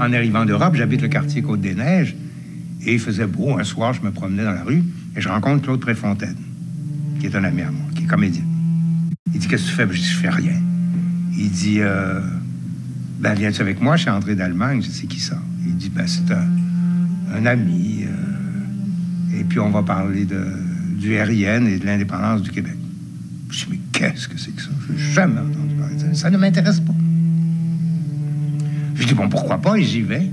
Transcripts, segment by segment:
en arrivant d'Europe, j'habite le quartier Côte-des-Neiges, et il faisait beau. Un soir, je me promenais dans la rue, et je rencontre Claude Préfontaine, qui est un ami à moi, qui est comédien. Il dit, qu'est-ce que tu fais? Je dis, je fais rien. Il dit, ben, viens-tu avec moi? Je suis André d'Allemagne. Je dis, c'est qui ça? Il dit, ben, c'est un ami. Et puis, on va parler du RIN et de l'indépendance du Québec. Je dis, mais qu'est-ce que c'est que ça? Je n'ai jamais entendu parler de ça. Ça ne m'intéresse pas. Je dis, bon, pourquoi pas? Et j'y vais.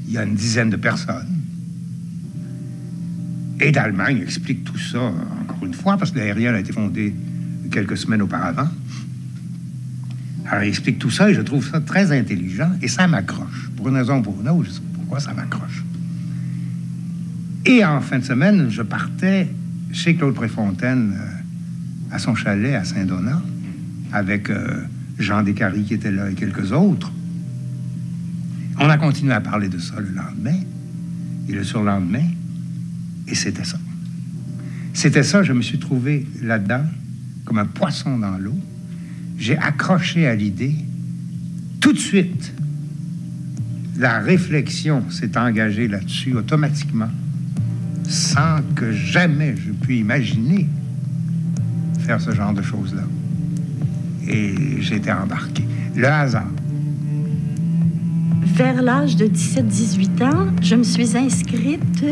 Il y a une dizaine de personnes. Et d'Allemagne explique tout ça, encore une fois, parce que le RIN a été fondé quelques semaines auparavant. Alors, il explique tout ça et je trouve ça très intelligent et ça m'accroche. Pour une raison ou pour une autre, je sais pas pourquoi ça m'accroche. Et en fin de semaine, je partais chez Claude Préfontaine à son chalet à Saint-Donat avec Jean Descaries qui était là et quelques autres. On a continué à parler de ça le lendemain et le surlendemain et c'était ça. C'était ça, je me suis trouvé là-dedans comme un poisson dans l'eau. J'ai accroché à l'idée. Tout de suite, la réflexion s'est engagée là-dessus automatiquement, sans que jamais je puisse imaginer faire ce genre de choses-là. Et j'étais embarqué. Le hasard. Vers l'âge de 17-18 ans, je me suis inscrite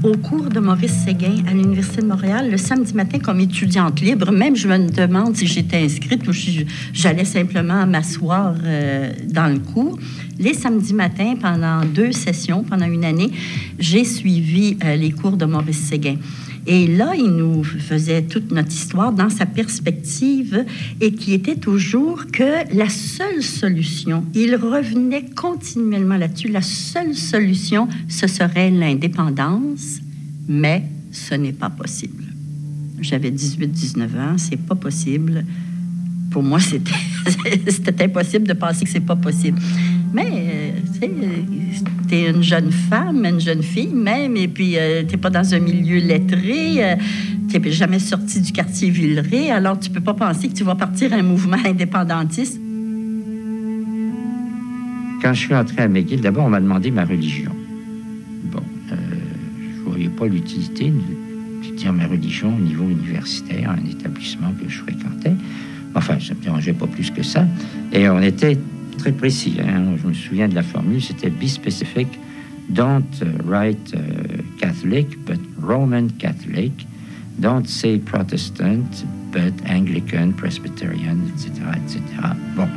au cours de Maurice Séguin à l'Université de Montréal le samedi matin comme étudiante libre. Même, je me demande si j'étais inscrite ou si j'allais simplement m'asseoir dans le cours. Les samedis matins, pendant 2 sessions, pendant une année, j'ai suivi les cours de Maurice Séguin. Et là, il nous faisait toute notre histoire dans sa perspective et qui était toujours que la seule solution, il revenait continuellement là-dessus, la seule solution, ce serait l'indépendance, mais ce n'est pas possible. J'avais 18-19 ans, c'est pas possible. Pour moi, c'était impossible de penser que c'est pas possible. Mais, tu sais, t'es une jeune femme, une jeune fille même, et puis t'es pas dans un milieu lettré, t'es jamais sorti du quartier Villeray, alors tu peux pas penser que tu vas partir un mouvement indépendantiste. Quand je suis entré à McGill, d'abord, on m'a demandé ma religion. Bon, je voyais pas l'utilité de dire ma religion au niveau universitaire, un établissement que je fréquentais. Enfin, ça me dérangeait pas plus que ça. Et on était très précis. Hein. Je me souviens de la formule, c'était be specific, don't write Catholic, but Roman Catholic. Don't say Protestant, but Anglican, Presbyterian, etc., etc. Bon,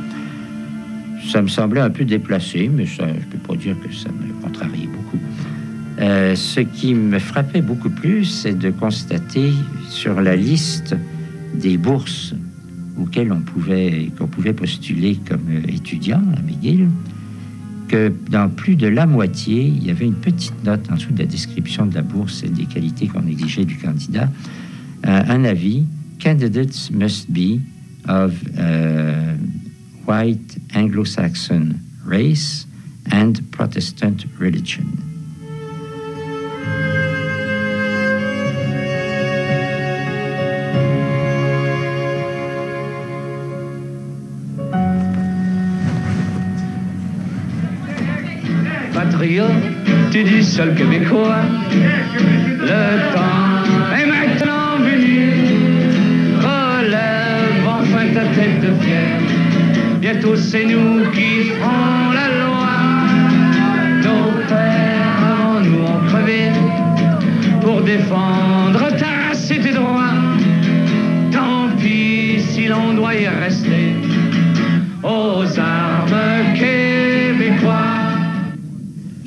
ça me semblait un peu déplacé, mais ça, je peux pas dire que ça me contrariait beaucoup. Ce qui me frappait beaucoup plus, c'est de constater sur la liste des bourses auxquelles qu'on pouvait postuler comme étudiant à McGill, que dans plus de la moitié, il y avait une petite note en dessous de la description de la bourse et des qualités qu'on exigeait du candidat, un avis, candidates must be of white Anglo-Saxon race and Protestant religion. Tu dis seul Québécois, le temps est maintenant venu. Relève enfin ta tête de fier. Bientôt c'est nous qui ferons la loi. Nos pères avant nous ont crevé pour défendre ta race et tes droits. Tant pis si l'on doit y rester aux armes québécois.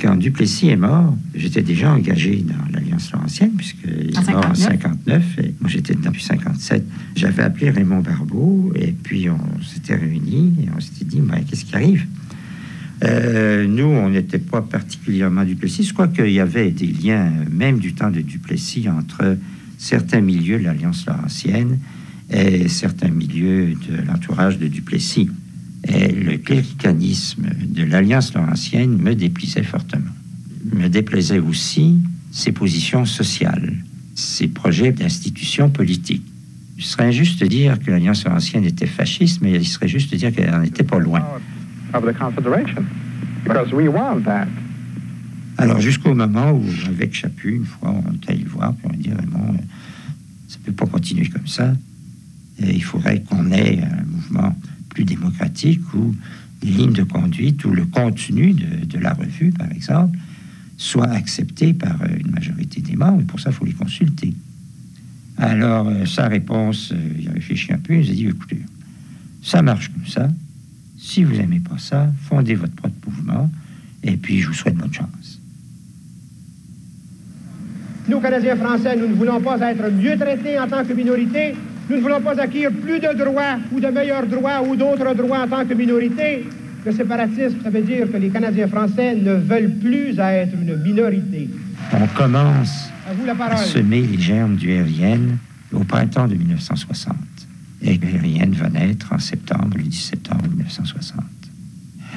Quand Duplessis est mort, j'étais déjà engagé dans l'Alliance Laurentienne, puisqu'il est mort en 59, et moi j'étais dedans depuis 57. J'avais appelé Raymond Barbeau, et puis on s'était réunis, et on s'était dit, ben, qu'est-ce qui arrive? Nous, on n'était pas particulièrement Duplessis. Je crois qu'il y avait des liens, même du temps de Duplessis, entre certains milieux de l'Alliance Laurentienne et certains milieux de l'entourage de Duplessis. Et le cléricanisme de l'Alliance Laurentienne me déplaisait fortement. Me déplaisait aussi ses positions sociales, ses projets d'institutions politiques. Il serait injuste de dire que l'Alliance Laurentienne était fasciste, mais il serait juste de dire qu'elle n'en était pas loin. Of the Confederation. because we want that. Alors, jusqu'au moment où, avec Chaput, une fois, on est allé le voir, puis on a dit vraiment, ça ne peut pas continuer comme ça. Et il faudrait qu'on ait un mouvement plus démocratique où les lignes de conduite ou le contenu de la revue, par exemple, soit accepté par une majorité des membres. Et pour ça, il faut les consulter. Alors, sa réponse, il a réfléchi un peu, il a dit, écoutez, ça marche comme ça. Si vous n'aimez pas ça, fondez votre propre mouvement, et puis je vous souhaite bonne chance. Nous, Canadiens français, nous ne voulons pas être mieux traités en tant que minorité. Nous ne voulons pas acquérir plus de droits ou de meilleurs droits ou d'autres droits en tant que minorité. Le séparatisme, ça veut dire que les Canadiens français ne veulent plus être une minorité. On commence à semer les germes du RIN au printemps de 1960. Et le RIN va naître en septembre, le 10 septembre 1960.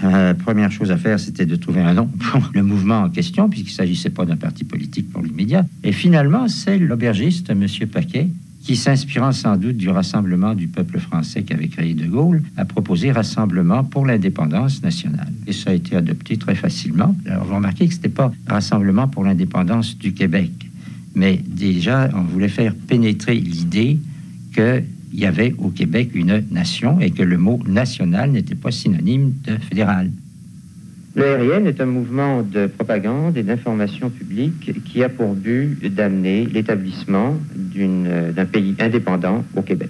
La première chose à faire, c'était de trouver un nom pour le mouvement en question, puisqu'il ne s'agissait pas d'un parti politique pour l'immédiat. Et finalement, c'est l'aubergiste, M. Paquet, qui, s'inspirant sans doute du Rassemblement du peuple français qu'avait créé De Gaulle, a proposé Rassemblement pour l'indépendance nationale. Et ça a été adopté très facilement. Alors, vous remarquez que ce n'était pas Rassemblement pour l'indépendance du Québec, mais déjà, on voulait faire pénétrer l'idée qu'il y avait au Québec une nation et que le mot national n'était pas synonyme de fédéral. Le RIN est un mouvement de propagande et d'information publique qui a pour but d'amener l'établissement d'un pays indépendant au Québec.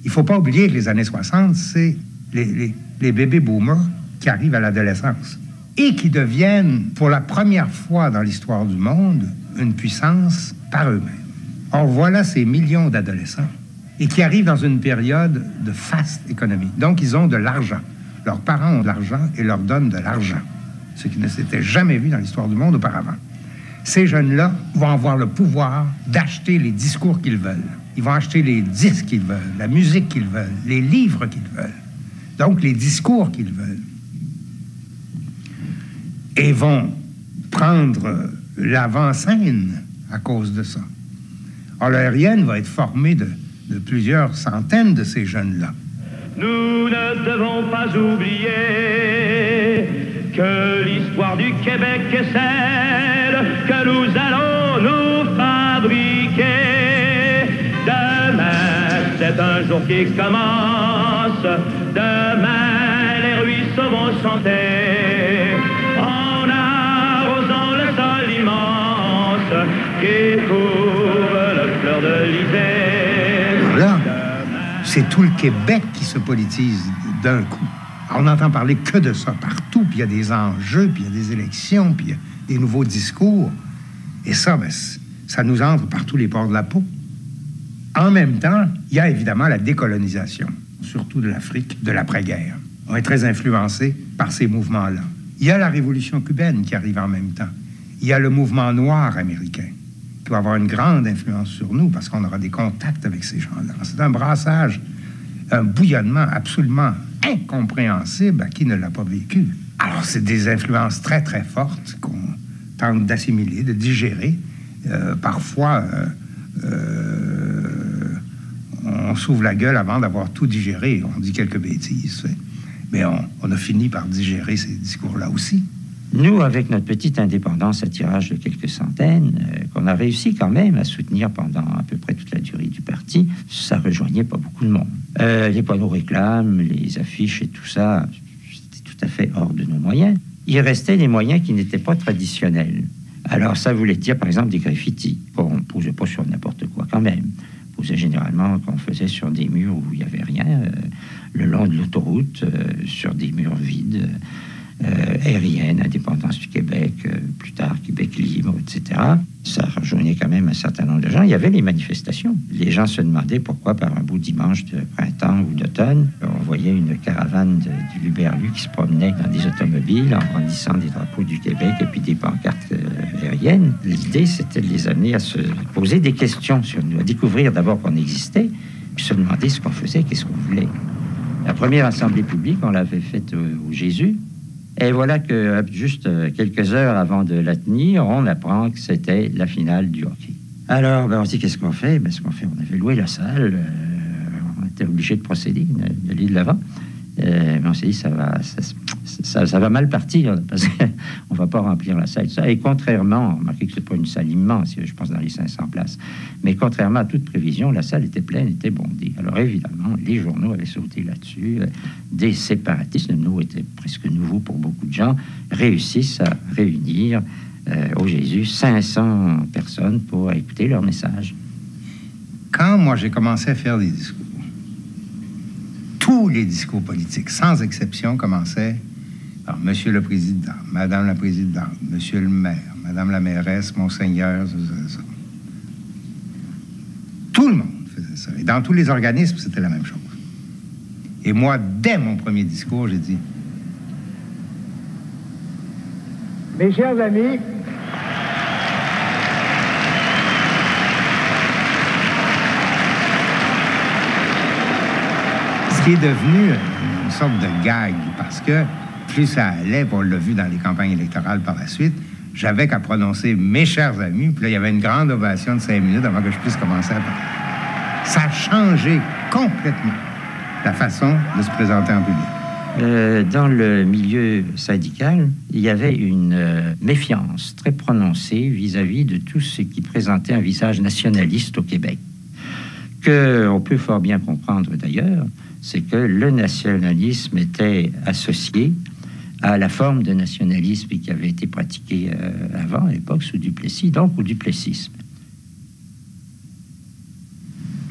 Il ne faut pas oublier que les années 60, c'est les bébés boomers qui arrivent à l'adolescence et qui deviennent, pour la première fois dans l'histoire du monde, une puissance par eux-mêmes. Or, voilà ces millions d'adolescents et qui arrivent dans une période de faste économie. Donc, ils ont de l'argent. Leurs parents ont de l'argent et leur donnent de l'argent, ce qui ne s'était jamais vu dans l'histoire du monde auparavant. Ces jeunes-là vont avoir le pouvoir d'acheter les discours qu'ils veulent. Ils vont acheter les disques qu'ils veulent, la musique qu'ils veulent, les livres qu'ils veulent, donc les discours qu'ils veulent. Et vont prendre l'avant-scène à cause de ça. Alors, le RIN va être formé de plusieurs centaines de ces jeunes-là. Nous ne devons pas oublier que l'histoire du Québec est celle que nous allons nous fabriquer. Demain, c'est un jour qui commence. Demain, les ruisseaux vont chanter en arrosant le sol immense qui couvre la fleur de l'hiver. Là, c'est tout le Québec qui se politise d'un coup. On n'entend parler que de ça partout, puis il y a des enjeux, puis il y a des élections, puis il y a des nouveaux discours. Et ça, ben, ça nous entre par tous les pores de la peau. En même temps, il y a évidemment la décolonisation, surtout de l'Afrique, de l'après-guerre. On est très influencé par ces mouvements-là. Il y a la révolution cubaine qui arrive en même temps. Il y a le mouvement noir américain qui va avoir une grande influence sur nous parce qu'on aura des contacts avec ces gens-là. C'est un brassage, un bouillonnement absolument incompréhensible à qui ne l'a pas vécu. Alors, c'est des influences très, très fortes qu'on tente d'assimiler, de digérer. Parfois, on s'ouvre la gueule avant d'avoir tout digéré. On dit quelques bêtises. Mais on a fini par digérer ces discours-là aussi. Nous, avec notre petite indépendance à tirage de quelques centaines, qu'on a réussi quand même à soutenir pendant à peu près toute la durée du parti, ça rejoignait pas beaucoup de monde. Les panneaux réclames, les affiches et tout ça, c'était tout à fait hors de nos moyens. Il restait des moyens qui n'étaient pas traditionnels. Alors ça voulait dire par exemple des graffitis. Bon, on ne posait pas sur n'importe quoi quand même. On posait généralement qu'on faisait sur des murs où il n'y avait rien, le long de l'autoroute, sur des murs vides. RIN, Indépendance du Québec, plus tard Québec libre, etc. Ça rejoignait quand même un certain nombre de gens. Il y avait les manifestations. Les gens se demandaient pourquoi, par un beau dimanche de printemps ou d'automne, on voyait une caravane du Luberlu qui se promenait dans des automobiles en brandissant des drapeaux du Québec et puis des pancartes RIN. L'idée, c'était de les amener à se poser des questions sur nous, à découvrir d'abord qu'on existait, puis se demander ce qu'on faisait, qu'est-ce qu'on voulait. La première assemblée publique, on l'avait faite au Jésus. Et voilà que juste quelques heures avant de la tenir, on apprend que c'était la finale du hockey. Alors, on se dit, qu'est-ce qu'on fait? Ce qu'on fait, on avait loué la salle, on était obligé de procéder, d'aller de l'avant. Mais on s'est dit, ça va mal partir, parce qu'on ne va pas remplir la salle. Et contrairement, remarquez que ce n'est pas une salle immense, je pense dans les 500 places, mais contrairement à toute prévision, la salle était pleine, était bondée. Alors évidemment, les journaux avaient sauté là-dessus. Des séparatistes, le mot était presque nouveau pour beaucoup de gens, réussissent à réunir au Jésus 500 personnes pour écouter leur message. Quand moi j'ai commencé à faire des discours, tous les discours politiques, sans exception, commençaient par Monsieur le Président, Madame la Présidente, Monsieur le maire, Madame la mairesse, Monseigneur, ça. Tout le monde faisait ça. Et dans tous les organismes, c'était la même chose. Et moi, dès mon premier discours, j'ai dit... Mes chers amis, ce qui est devenu une sorte de gag, parce que plus ça allait, on l'a vu dans les campagnes électorales par la suite, j'avais qu'à prononcer « mes chers amis », puis là, il y avait une grande ovation de 5 minutes avant que je puisse commencer à parler. Ça a changé complètement la façon de se présenter en public. Dans le milieu syndical, il y avait une méfiance très prononcée vis-à-vis de tout ce qui présentait un visage nationaliste au Québec. On peut fort bien comprendre d'ailleurs, c'est que le nationalisme était associé à la forme de nationalisme qui avait été pratiquée avant, à l'époque, sous Duplessis, donc au duplessisme.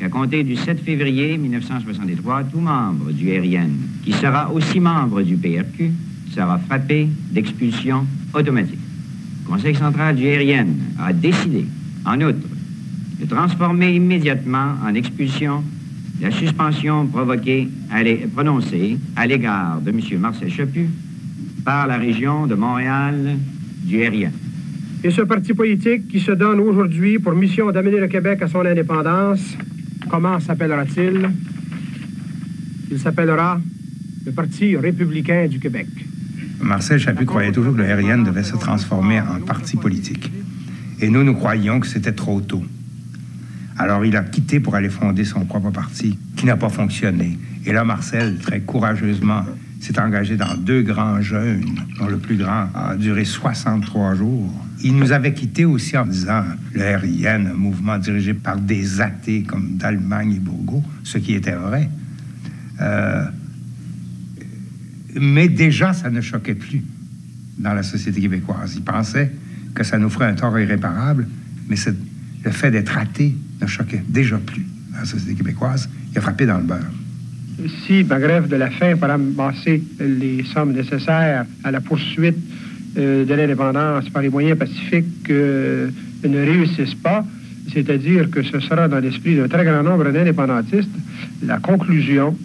À compter du 7 février 1963, tout membre du RIN, qui sera aussi membre du PRQ, sera frappé d'expulsion automatique. Le Conseil central du RIN a décidé, en outre, de transformer immédiatement en expulsion la suspension prononcée à l'égard de M. Marcel Chaput par la région de Montréal du RIN. Et ce parti politique qui se donne aujourd'hui pour mission d'amener le Québec à son indépendance, comment s'appellera-t-il? Il s'appellera le Parti républicain du Québec. Marcel Chaput croyait toujours que le RIN devait se transformer en parti politique. Et nous croyions que c'était trop tôt. Alors, il a quitté pour aller fonder son propre parti, qui n'a pas fonctionné. Et là, Marcel, très courageusement, s'est engagé dans 2 grands jeûnes, dont le plus grand a duré 63 jours. Il nous avait quittés aussi en disant le RIN, un mouvement dirigé par des athées comme d'Allemagne et Bourgault, ce qui était vrai. Mais déjà, ça ne choquait plus dans la société québécoise. Il pensait que ça nous ferait un tort irréparable, mais le fait d'être athée ne choquait déjà plus dans la société québécoise. Il a frappé dans le beurre. Si ma grève de la faim pour amasser les sommes nécessaires à la poursuite de l'indépendance par les moyens pacifiques ne réussissent pas, c'est-à-dire que ce sera dans l'esprit d'un très grand nombre d'indépendantistes la conclusion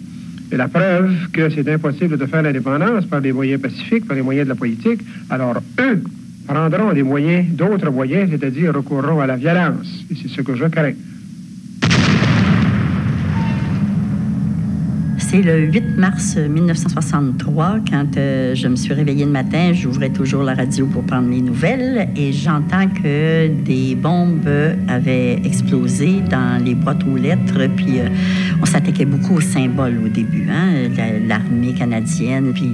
et la preuve que c'est impossible de faire l'indépendance par les moyens pacifiques, par les moyens de la politique, alors eux prendront des moyens, d'autres moyens, c'est-à-dire recourront à la violence. Et c'est ce que je crains. C'est le 8 mars 1963, quand je me suis réveillée le matin, j'ouvrais toujours la radio pour prendre les nouvelles et j'entends que des bombes avaient explosé dans les boîtes aux lettres, puis on s'attaquait beaucoup aux symboles au début, hein, l'armée canadienne, puis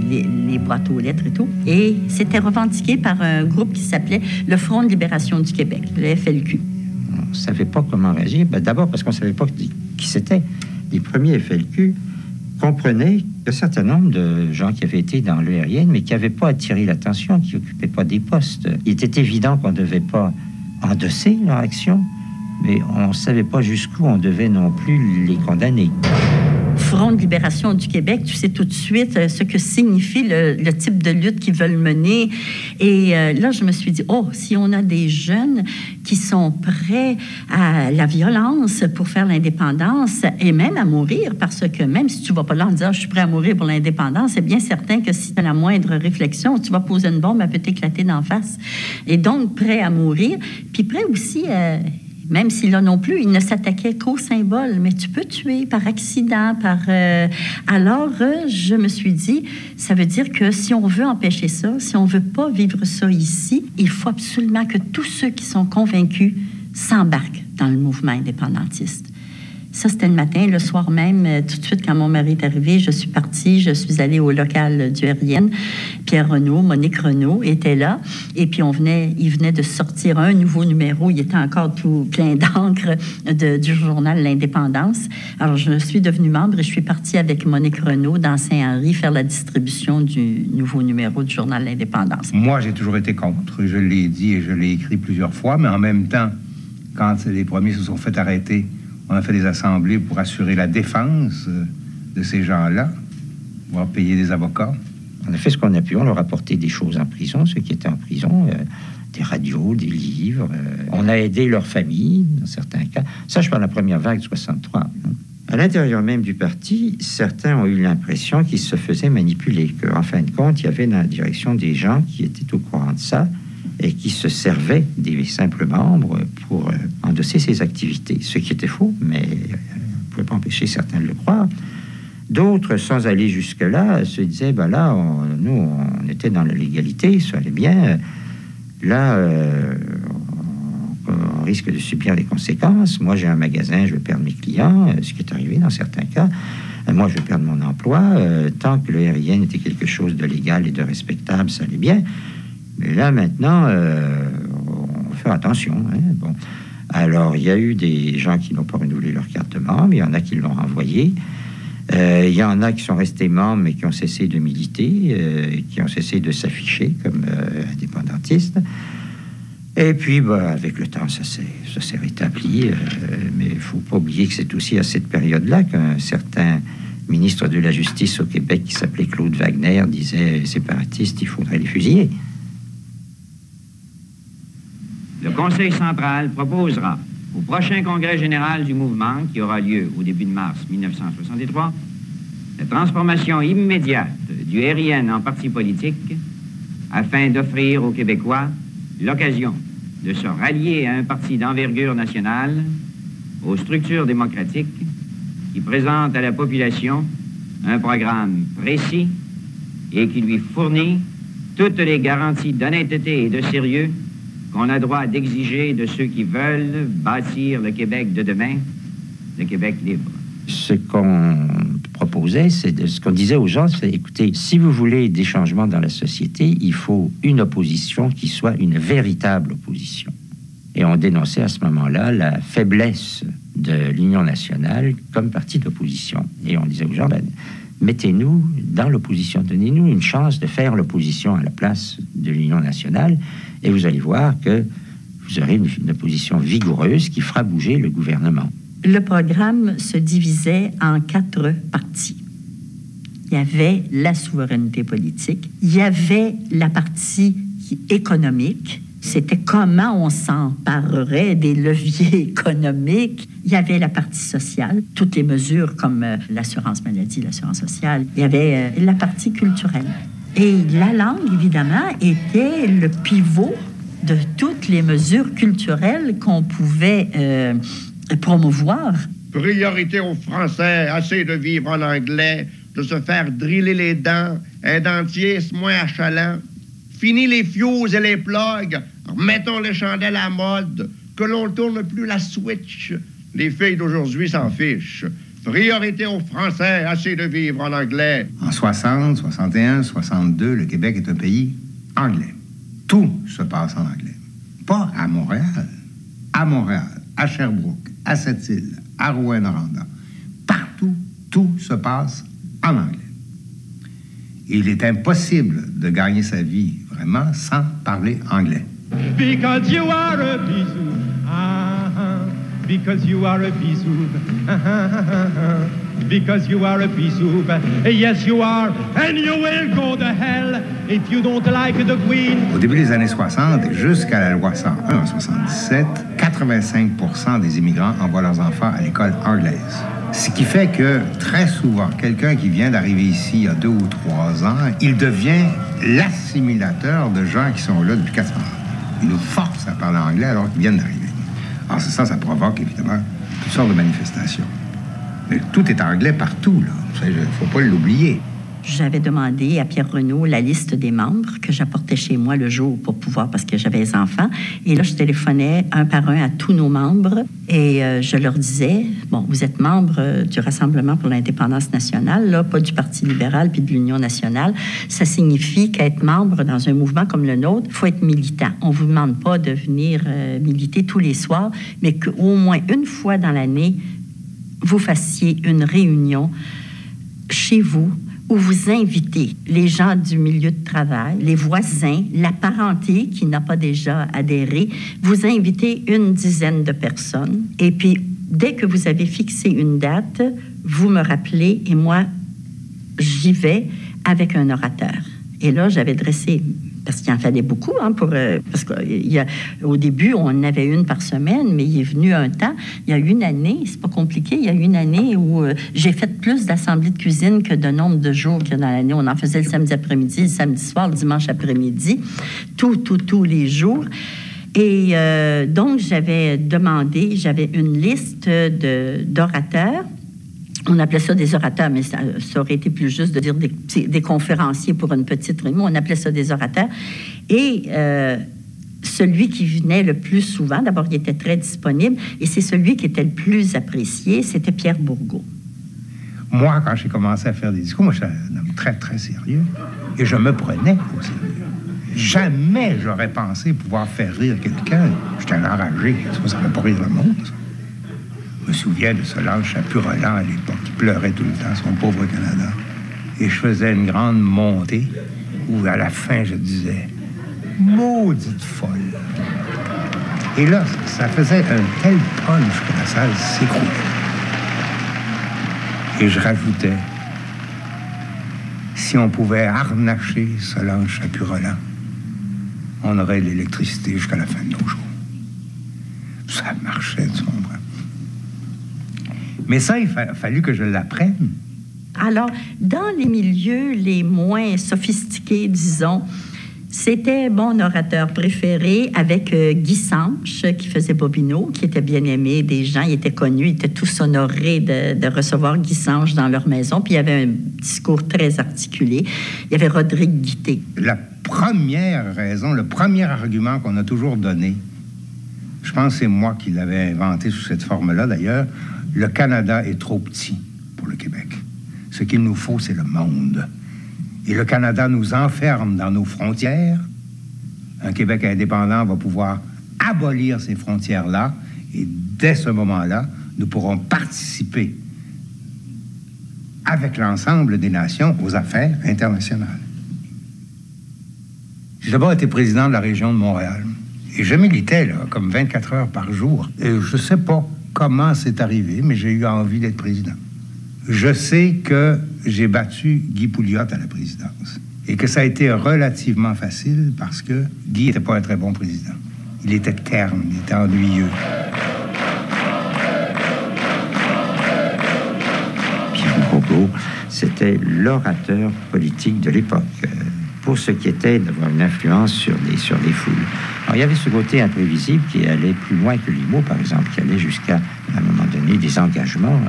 les boîtes aux lettres et tout. Et c'était revendiqué par un groupe qui s'appelait le Front de libération du Québec, le FLQ. On ne savait pas comment réagir. D'abord parce qu'on ne savait pas qui c'était. Les premiers FLQ comprenaient un certain nombre de gens qui avaient été dans le RIN, mais qui n'avaient pas attiré l'attention, qui n'occupaient pas des postes. Il était évident qu'on ne devait pas endosser leur action, mais on ne savait pas jusqu'où on devait non plus les condamner. Front de libération du Québec, tu sais tout de suite ce que signifie le type de lutte qu'ils veulent mener. Et là, je me suis dit, si on a des jeunes qui sont prêts à la violence pour faire l'indépendance et même à mourir, parce que même si tu ne vas pas là en disant, je suis prêt à mourir pour l'indépendance, c'est bien certain que si tu as la moindre réflexion, tu vas poser une bombe, elle peut t'éclater d'en face. Et donc, prêt à mourir, puis prêt aussi même si là non plus, il ne s'attaquait qu'aux symboles, mais tu peux tuer par accident, Alors, je me suis dit, ça veut dire que si on veut empêcher ça, si on veut pas vivre ça ici, il faut absolument que tous ceux qui sont convaincus s'embarquent dans le mouvement indépendantiste. Ça, c'était le matin. Le soir même, tout de suite, quand mon mari est arrivé, je suis partie. Je suis allée au local du RIN. Pierre Renaud, Monique Renaud étaient là. Et puis, il venait de sortir un nouveau numéro. Il était encore tout plein d'encre du journal L'Indépendance. Alors, je suis devenue membre et je suis partie avec Monique Renaud dans Saint-Henri faire la distribution du nouveau numéro du journal L'Indépendance. Moi, j'ai toujours été contre. Je l'ai dit et je l'ai écrit plusieurs fois. Mais en même temps, quand les premiers se sont fait arrêter, on a fait des assemblées pour assurer la défense de ces gens-là, voire payer des avocats. On a fait ce qu'on a pu. On leur a apporté des choses en prison, ceux qui étaient en prison, des radios, des livres. On a aidé leur famille, dans certains cas. Ça, je parle de la première vague de 63. À l'intérieur même du parti, certains ont eu l'impression qu'ils se faisaient manipuler, qu'en fin de compte, il y avait dans la direction des gens qui étaient au courant de ça et qui se servaient des simples membres pour endosser ces activités. Ce qui était faux, mais on ne pouvait pas empêcher certains de le croire. D'autres, sans aller jusque-là, se disaient, ben là, nous, on était dans la légalité, ça allait bien. Là, on risque de subir des conséquences. Moi, j'ai un magasin, je vais perdre mes clients, ce qui est arrivé dans certains cas. Moi, je vais perdre mon emploi. Tant que le RIN était quelque chose de légal et de respectable, ça allait bien. Mais là, maintenant, on va faire attention. Hein? Bon. Alors, il y a eu des gens qui n'ont pas renouvelé leur carte de membre. Il y en a qui l'ont renvoyée. Il y en a qui sont restés membres, mais qui ont cessé de militer, qui ont cessé de s'afficher comme indépendantistes. Et puis, avec le temps, ça s'est rétabli. Mais il ne faut pas oublier que c'est aussi à cette période-là qu'un certain ministre de la Justice au Québec, qui s'appelait Claude Wagner, disait « Séparatistes, il faudrait les fusiller ». Le Conseil central proposera au prochain congrès général du mouvement, qui aura lieu au début de mars 1963, la transformation immédiate du RIN en parti politique afin d'offrir aux Québécois l'occasion de se rallier à un parti d'envergure nationale, aux structures démocratiques, qui présente à la population un programme précis et qui lui fournit toutes les garanties d'honnêteté et de sérieux qu'on a droit d'exiger de ceux qui veulent bâtir le Québec de demain, le Québec libre. Ce qu'on proposait, ce qu'on disait aux gens, c'est, écoutez, si vous voulez des changements dans la société, il faut une opposition qui soit une véritable opposition. Et on dénonçait à ce moment-là la faiblesse de l'Union nationale comme parti d'opposition. Et on disait aux gens, mettez-nous dans l'opposition, donnez-nous une chance de faire l'opposition à la place de l'Union nationale, et vous allez voir que vous aurez une opposition vigoureuse qui fera bouger le gouvernement. Le programme se divisait en 4 parties. Il y avait la souveraineté politique, il y avait la partie économique, c'était comment on s'emparerait des leviers économiques. Il y avait la partie sociale, toutes les mesures comme l'assurance maladie, l'assurance sociale. Il y avait la partie culturelle. Et la langue, évidemment, était le pivot de toutes les mesures culturelles qu'on pouvait promouvoir. Priorité aux Français, assez de vivre en anglais, de se faire driller les dents, un dentier moins achalant. Fini les fuse et les plugs, remettons les chandelles à mode, que l'on ne tourne plus la switch. Les filles d'aujourd'hui s'en fichent. Priorité aux Français, assez de vivre en anglais. En 60, 61, 62, le Québec est un pays anglais. Tout se passe en anglais. Pas à Montréal. À Montréal, à Sherbrooke, à Sept-Îles, à Rouyn-Noranda. Partout, tout se passe en anglais. Et il est impossible de gagner sa vie, vraiment, sans parler anglais. Because you are a bisou. Because you are a bisou. Because you are a bisou. Yes, you are. And you will go to hell if you don't like the Queen. Au début des années 60, jusqu'à la loi 101 en 77, 85% des immigrants envoient leurs enfants à l'école anglaise. Ce qui fait que, très souvent, quelqu'un qui vient d'arriver ici il y a 2 ou 3 ans, il devient l'assimilateur de gens qui sont là depuis 400 ans. Il nous force à parler anglais alors qu'ils viennent d'arriver. Alors ça provoque, évidemment, toutes sortes de manifestations. Mais tout est anglais partout, là. Il ne faut pas l'oublier. J'avais demandé à Pierre Renaud la liste des membres que j'apportais chez moi le jour pour pouvoir, parce que j'avais des enfants. Et là, je téléphonais un par un à tous nos membres et je leur disais, bon, vous êtes membre du Rassemblement pour l'indépendance nationale, là, pas du Parti libéral puis de l'Union nationale. Ça signifie qu'être membre dans un mouvement comme le nôtre, il faut être militant. On ne vous demande pas de venir militer tous les soirs, mais qu'au moins une fois dans l'année, vous fassiez une réunion chez vous, où vous invitez les gens du milieu de travail, les voisins, la parenté qui n'a pas déjà adhéré. Vous invitez une dizaine de personnes. Et puis, dès que vous avez fixé une date, vous me rappelez et moi, j'y vais avec un orateur. Et là, j'avais dressé, parce qu'il en fallait beaucoup, parce qu'au début, on en avait une par semaine, mais il est venu un temps, il y a une année, c'est pas compliqué, il y a une année où j'ai fait plus d'assemblées de cuisine que de nombre de jours qu'il y a dans l'année. On en faisait le samedi après-midi, le samedi soir, le dimanche après-midi, tous les jours. Et donc, j'avais une liste d'orateurs. On appelait ça des orateurs, mais ça aurait été plus juste de dire des conférenciers pour une petite réunion. On appelait ça des orateurs. Et celui qui venait le plus souvent, d'abord, il était très disponible, et c'est celui qui était le plus apprécié, c'était Pierre Bourgault. Moi, quand j'ai commencé à faire des discours, moi, j'étais un homme très, très sérieux, et je me prenais au sérieux. Jamais j'aurais pensé pouvoir faire rire quelqu'un. J'étais un enragé. Ça ne fait pas rire le monde, ça. Je me souviens de Solange Chaput-Roland à l'époque, qui pleurait tout le temps, son pauvre Canada. Et je faisais une grande montée où, à la fin, je disais « maudite folle ». Et là, ça faisait un tel punch que la salle s'écroulait. Et je rajoutais « si on pouvait harnacher Solange Chaput-Roland, on aurait l'électricité jusqu'à la fin de nos jours ». Ça marchait, tu comprends? Mais ça, il a fallu que je l'apprenne. Alors, dans les milieux les moins sophistiqués, disons, c'était mon orateur préféré avec Guy Sanche, qui faisait Bobino, qui était bien aimé des gens. Il était connu, ils étaient tous honorés de recevoir Guy Sanche dans leur maison. Puis il y avait un discours très articulé. Il y avait Rodrigue Guité. La première raison, le premier argument qu'on a toujours donné, je pense que c'est moi qui l'avais inventé sous cette forme-là d'ailleurs, le Canada est trop petit pour le Québec. Ce qu'il nous faut, c'est le monde. Et le Canada nous enferme dans nos frontières. Un Québec indépendant va pouvoir abolir ces frontières-là. Et dès ce moment-là, nous pourrons participer avec l'ensemble des nations aux affaires internationales. J'ai d'abord été président de la région de Montréal. Et je militais, là, comme 24 heures par jour. Et je ne sais pas comment c'est arrivé, mais j'ai eu envie d'être président. Je sais que j'ai battu Guy Pouliot à la présidence et que ça a été relativement facile parce que Guy n'était pas un très bon président. Il était terne, il était ennuyeux. Pierre Bourgault, c'était l'orateur politique de l'époque, pour ce qui était d'avoir une influence sur les foules. Alors, il y avait ce côté imprévisible qui allait plus loin que l'IMO, par exemple, qui allait jusqu'à, à un moment donné, des engagements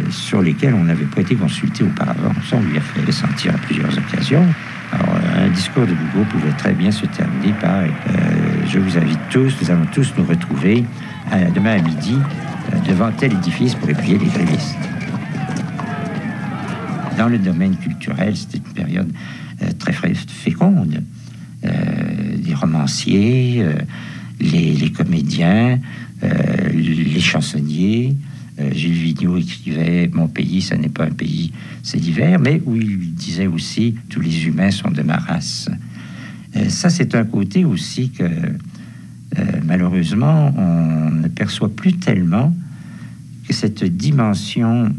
sur lesquels on n'avait pas été consulté auparavant. Ça, on lui a fait sentir à plusieurs occasions. Alors, un discours de Bourgault pouvait très bien se terminer par je vous invite tous, nous allons tous nous retrouver demain à midi devant tel édifice pour épier les grévistes. Dans le domaine culturel, c'était une période très féconde. Les romanciers, les comédiens, les chansonniers. Gilles Vigneault écrivait « Mon pays, ça n'est pas un pays, c'est l'hiver », mais où il disait aussi « Tous les humains sont de ma race ». Ça, c'est un côté aussi que, malheureusement, on ne perçoit plus tellement, que cette dimension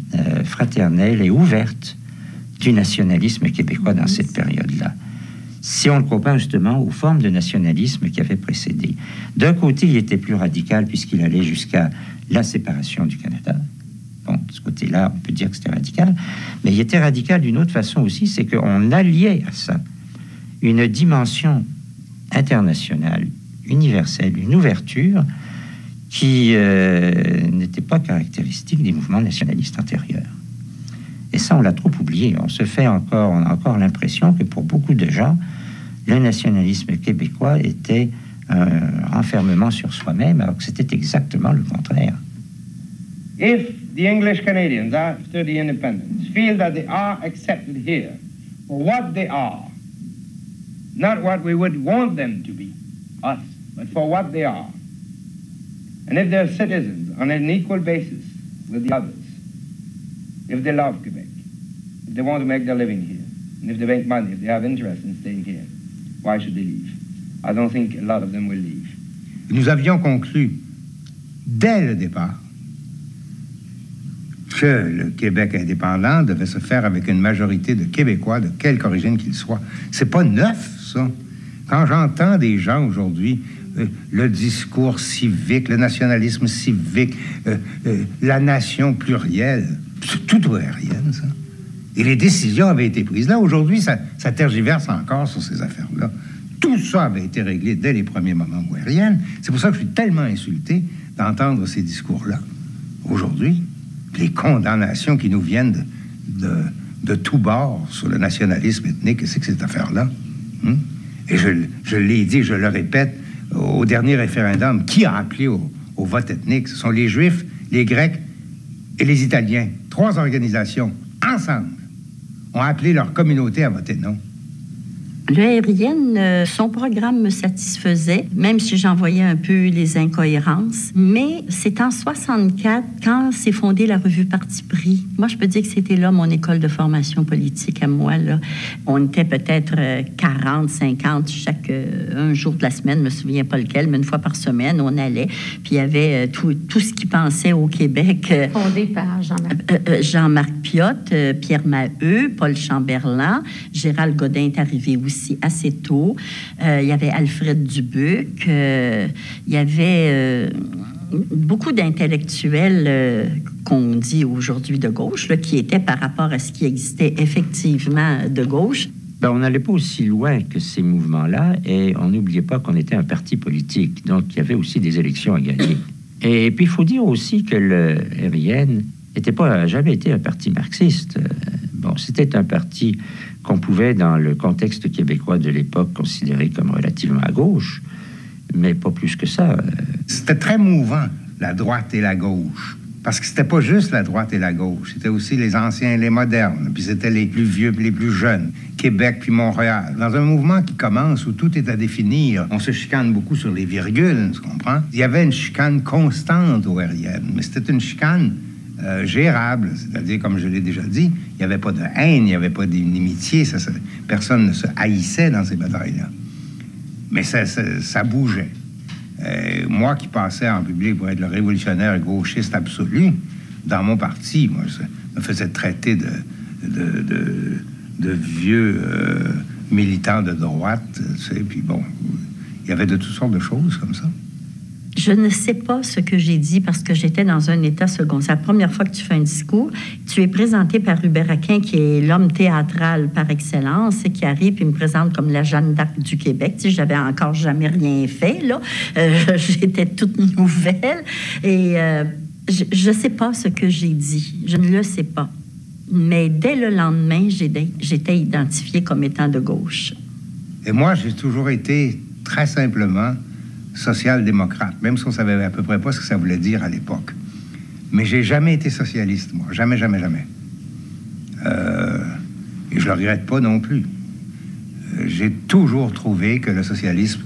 fraternelle et ouverte du nationalisme québécois dans cette période-là. Si on le compare justement aux formes de nationalisme qui avaient précédé. D'un côté, il était plus radical puisqu'il allait jusqu'à la séparation du Canada. Bon, de ce côté-là, on peut dire que c'était radical. Mais il était radical d'une autre façon aussi, c'est qu'on alliait à ça une dimension internationale, universelle, une ouverture qui n'était pas caractéristique des mouvements nationalistes antérieurs. Et ça, on l'a trop oublié. On a encore l'impression que pour beaucoup de gens, le nationalisme québécois était un renfermement sur soi-même, alors que c'était exactement le contraire. If the English Canadians, after the independence, feel that they are accepted here for what they are, not what we would want them to be, us, but for what they are, and if they're citizens on an equal basis with the others, if they love Quebec, if they want to make their living here, and if they make money, if they have interest in staying here, why should they leave? I don't think a lot of them will leave. Nous avions conclu, dès le départ, que le Québec indépendant devait se faire avec une majorité de Québécois, de quelque origine qu'ils soient. C'est pas neuf, ça. Quand j'entends des gens aujourd'hui, le discours civique, le nationalisme civique, la nation plurielle, c'est tout aérienne, ça. Et les décisions avaient été prises. Là, aujourd'hui, ça tergiverse encore sur ces affaires-là. Tout ça avait été réglé dès les premiers moments aériennes. C'est pour ça que je suis tellement insulté d'entendre ces discours-là. Aujourd'hui, les condamnations qui nous viennent de tous bords sur le nationalisme ethnique, qu'est-ce que c'est cette affaire-là? Et je l'ai dit, je le répète, au dernier référendum, qui a appelé au vote ethnique? Ce sont les Juifs, les Grecs et les Italiens. 3 organisations, ensemble, ont appelé leur communauté à voter non. Le aérienne, son programme me satisfaisait, même si j'en voyais un peu les incohérences. Mais c'est en 64, quand s'est fondée la revue Parti pris. Moi, je peux dire que c'était là mon école de formation politique à moi. Là. On était peut-être 40, 50 un jour de la semaine, je me souviens pas lequel, mais une fois par semaine, on allait. Puis il y avait tout ce qui pensait au Québec. Fondé par Jean-Marc Piotte, Pierre Maheu, Paul Chamberlain, Gérald Godin est arrivé aussi assez tôt. Il y avait Alfred Dubuc. Il y avait beaucoup d'intellectuels qu'on dit aujourd'hui de gauche, là, qui étaient par rapport à ce qui existait effectivement de gauche. On n'allait pas aussi loin que ces mouvements-là et on n'oubliait pas qu'on était un parti politique. Donc, il y avait aussi des élections à gagner. Et puis, il faut dire aussi que le RIN n'a jamais été un parti marxiste. C'était un parti qu'on pouvait, dans le contexte québécois de l'époque, considérer comme relativement à gauche, mais pas plus que ça. C'était très mouvant, la droite et la gauche. Parce que c'était pas juste la droite et la gauche, c'était aussi les anciens et les modernes, puis c'était les plus vieux puis les plus jeunes, Québec puis Montréal. Dans un mouvement qui commence où tout est à définir, on se chicane beaucoup sur les virgules, tu comprends? Il y avait une chicane constante au RIN, mais c'était une chicane gérable, c'est-à-dire, comme je l'ai déjà dit, il n'y avait pas de haine, il n'y avait pas d'inimitié, personne ne se haïssait dans ces batailles-là. Mais ça bougeait. Moi qui passais en public pour être le révolutionnaire gauchiste absolu, dans mon parti, moi, je me faisais traiter de vieux militants de droite, tu sais, puis bon, il y avait de toutes sortes de choses comme ça. Je ne sais pas ce que j'ai dit parce que j'étais dans un état second. C'est la première fois que tu fais un discours. Tu es présenté par Hubert Aquin, qui est l'homme théâtral par excellence, et qui arrive et me présente comme la Jeanne d'Arc du Québec. Tu sais, j'avais encore jamais rien fait, là. J'étais toute nouvelle. Et je ne sais pas ce que j'ai dit. Je ne le sais pas. Mais dès le lendemain, j'étais identifiée comme étant de gauche. Et moi, j'ai toujours été très simplement social-démocrate, même si on savait à peu près pas ce que ça voulait dire à l'époque. Mais j'ai jamais été socialiste, moi. Jamais, jamais, jamais. Et je le regrette pas non plus. J'ai toujours trouvé que le socialisme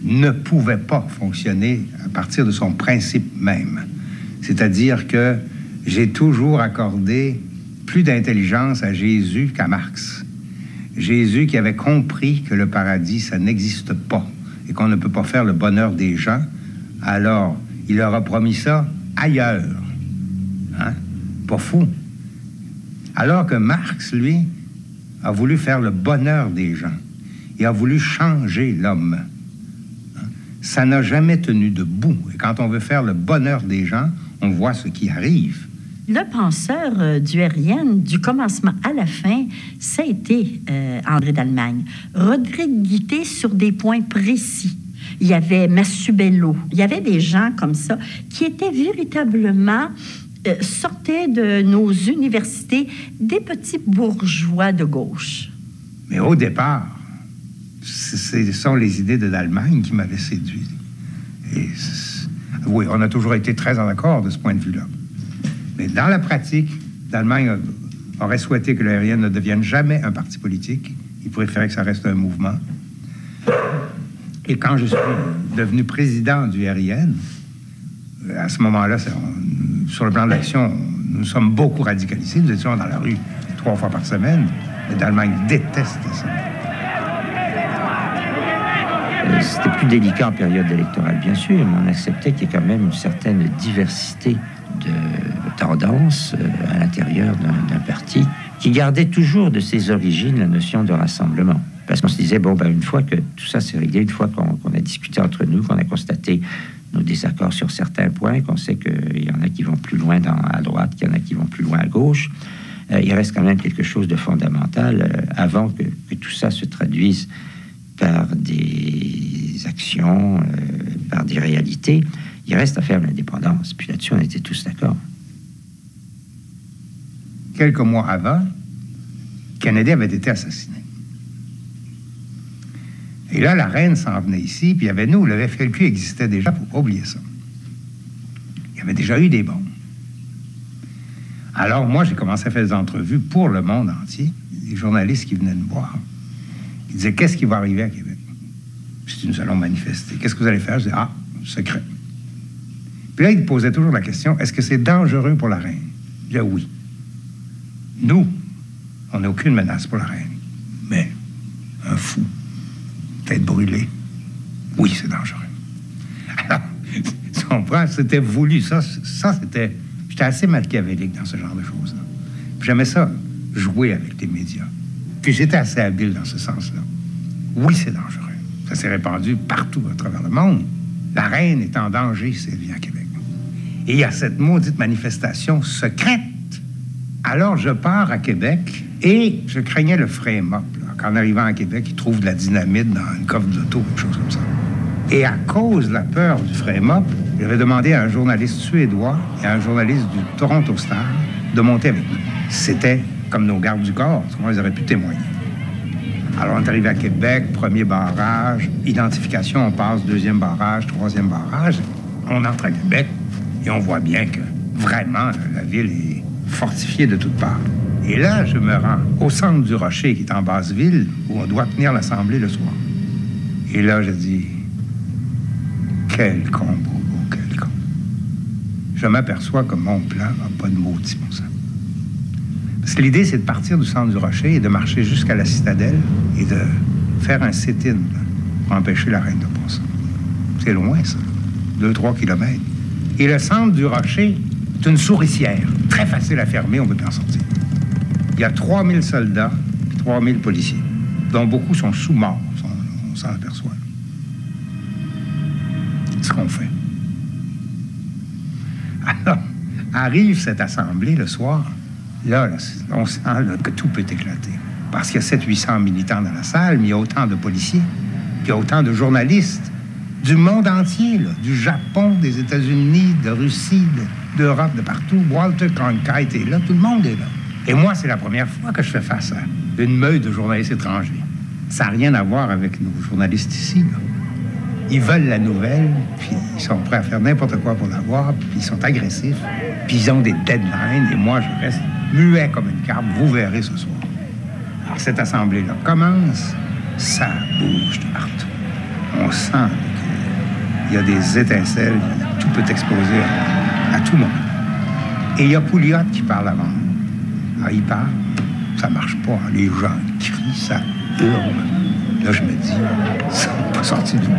ne pouvait pas fonctionner à partir de son principe même. C'est-à-dire que j'ai toujours accordé plus d'intelligence à Jésus qu'à Marx. Jésus qui avait compris que le paradis, ça n'existe pas et qu'on ne peut pas faire le bonheur des gens, alors il leur a promis ça ailleurs. Hein? Pas fou. Alors que Marx, lui, a voulu faire le bonheur des gens. Il a voulu changer l'homme. Hein? Ça n'a jamais tenu debout. Et quand on veut faire le bonheur des gens, on voit ce qui arrive. Le penseur du RIN, du commencement à la fin, ça a été André d'Allemagne. Rodrigue Guité sur des points précis. Il y avait Massubello. Il y avait des gens comme ça qui étaient véritablement sortaient de nos universités des petits bourgeois de gauche. Mais au départ, ce sont les idées de l'Allemagne qui m'avaient séduit. Et oui, on a toujours été très en accord de ce point de vue-là. Mais dans la pratique, l'Allemagne aurait souhaité que l'ARN ne devienne jamais un parti politique. Il préférait que ça reste un mouvement. Et quand je suis devenu président du RIN, à ce moment-là, sur le plan de l'action, nous sommes beaucoup radicalisés. Nous étions dans la rue 3 fois par semaine. L'Allemagne déteste ça. C'était plus délicat en période électorale, bien sûr, mais on acceptait qu'il y ait quand même une certaine diversité de tendances à l'intérieur d'un parti qui gardait toujours de ses origines la notion de rassemblement. Parce qu'on se disait, bon, ben, une fois que tout ça s'est réglé, une fois qu'on a discuté entre nous, qu'on a constaté nos désaccords sur certains points, qu'on sait qu'il y en a qui vont plus loin à droite, qu'il y en a qui vont plus loin à gauche, il reste quand même quelque chose de fondamental avant que tout ça se traduise par des actions, par des réalités. Il reste à faire l'indépendance. Puis là-dessus, on était tous d'accord. Quelques mois avant, Kennedy avait été assassiné. Et là, la reine s'en venait ici, puis il y avait nous, le FLQ existait déjà, faut pas oublier ça. Il y avait déjà eu des bombes. Alors, moi, j'ai commencé à faire des entrevues pour le monde entier. Des journalistes qui venaient me voir. Ils disaient, qu'est-ce qui va arriver à Québec? Puis nous allons manifester. Qu'est-ce que vous allez faire? Je disais, secret. Puis là, ils posaient toujours la question, est-ce que c'est dangereux pour la reine? Je disais, oui. Nous, on n'a aucune menace pour la reine. Mais un fou, tête brûlée, oui, c'est dangereux. Alors, tu comprends? C'était voulu. Ça c'était... J'étais assez machiavélique dans ce genre de choses-là. Puis j'aimais ça, jouer avec les médias. Puis j'étais assez habile dans ce sens-là. Oui, c'est dangereux. Ça s'est répandu partout à travers le monde. La reine est en danger si elle vient à Québec. Et il y a cette maudite manifestation secrète. Alors, je pars à Québec et je craignais le frame-up. Qu'en arrivant à Québec, ils trouvent de la dynamite dans une coffre d'auto, quelque chose comme ça. Et à cause de la peur du frame-up, j'avais demandé à un journaliste suédois et à un journaliste du Toronto Star de monter avec nous. C'était comme nos gardes du corps, comment ils auraient pu témoigner. Alors, on est arrivé à Québec, premier barrage, identification, on passe, deuxième barrage, troisième barrage. On entre à Québec et on voit bien que vraiment, la ville est fortifiée de toutes parts. Et là, je me rends au centre du Rocher, qui est en Basse-Ville, où on doit tenir l'Assemblée le soir. Et là, je dis, quel con, Bobo, quel con. Je m'aperçois que mon plan n'a pas de maudit bon sens. Parce que l'idée, c'est de partir du centre du Rocher et de marcher jusqu'à la citadelle et de faire un sit-in pour empêcher la reine de passer. C'est loin, ça. 2-3 kilomètres. Et le centre du Rocher, c'est une souricière. Très facile à fermer, on peut en sortir. Il y a 3000 soldats et 3000 policiers, dont beaucoup sont sous-morts, on s'en aperçoit. C'est ce qu'on fait. Alors, arrive cette assemblée le soir. Là, on sent que tout peut éclater. Parce qu'il y a 700-800 militants dans la salle, mais il y a autant de policiers, puis il y a autant de journalistes du monde entier, là, du Japon, des États-Unis, de Russie, d'Europe, de partout. Walter Cronkite est là, tout le monde est là. Et moi, c'est la première fois que je fais face à une meute de journalistes étrangers. Ça n'a rien à voir avec nos journalistes ici, là. Ils veulent la nouvelle, puis ils sont prêts à faire n'importe quoi pour l'avoir, puis ils sont agressifs, puis ils ont des deadlines, et moi, je reste muet comme une carpe. Vous verrez ce soir. Alors, cette assemblée-là commence, ça bouge de partout. On sent qu'il y a des étincelles, tout peut exploser à tout moment. Et il y a Pouliot qui parle avant. Ah, il parle, ça marche pas. Les gens crient, ça hurle. Là, je me dis, ça va pas sortir du bois.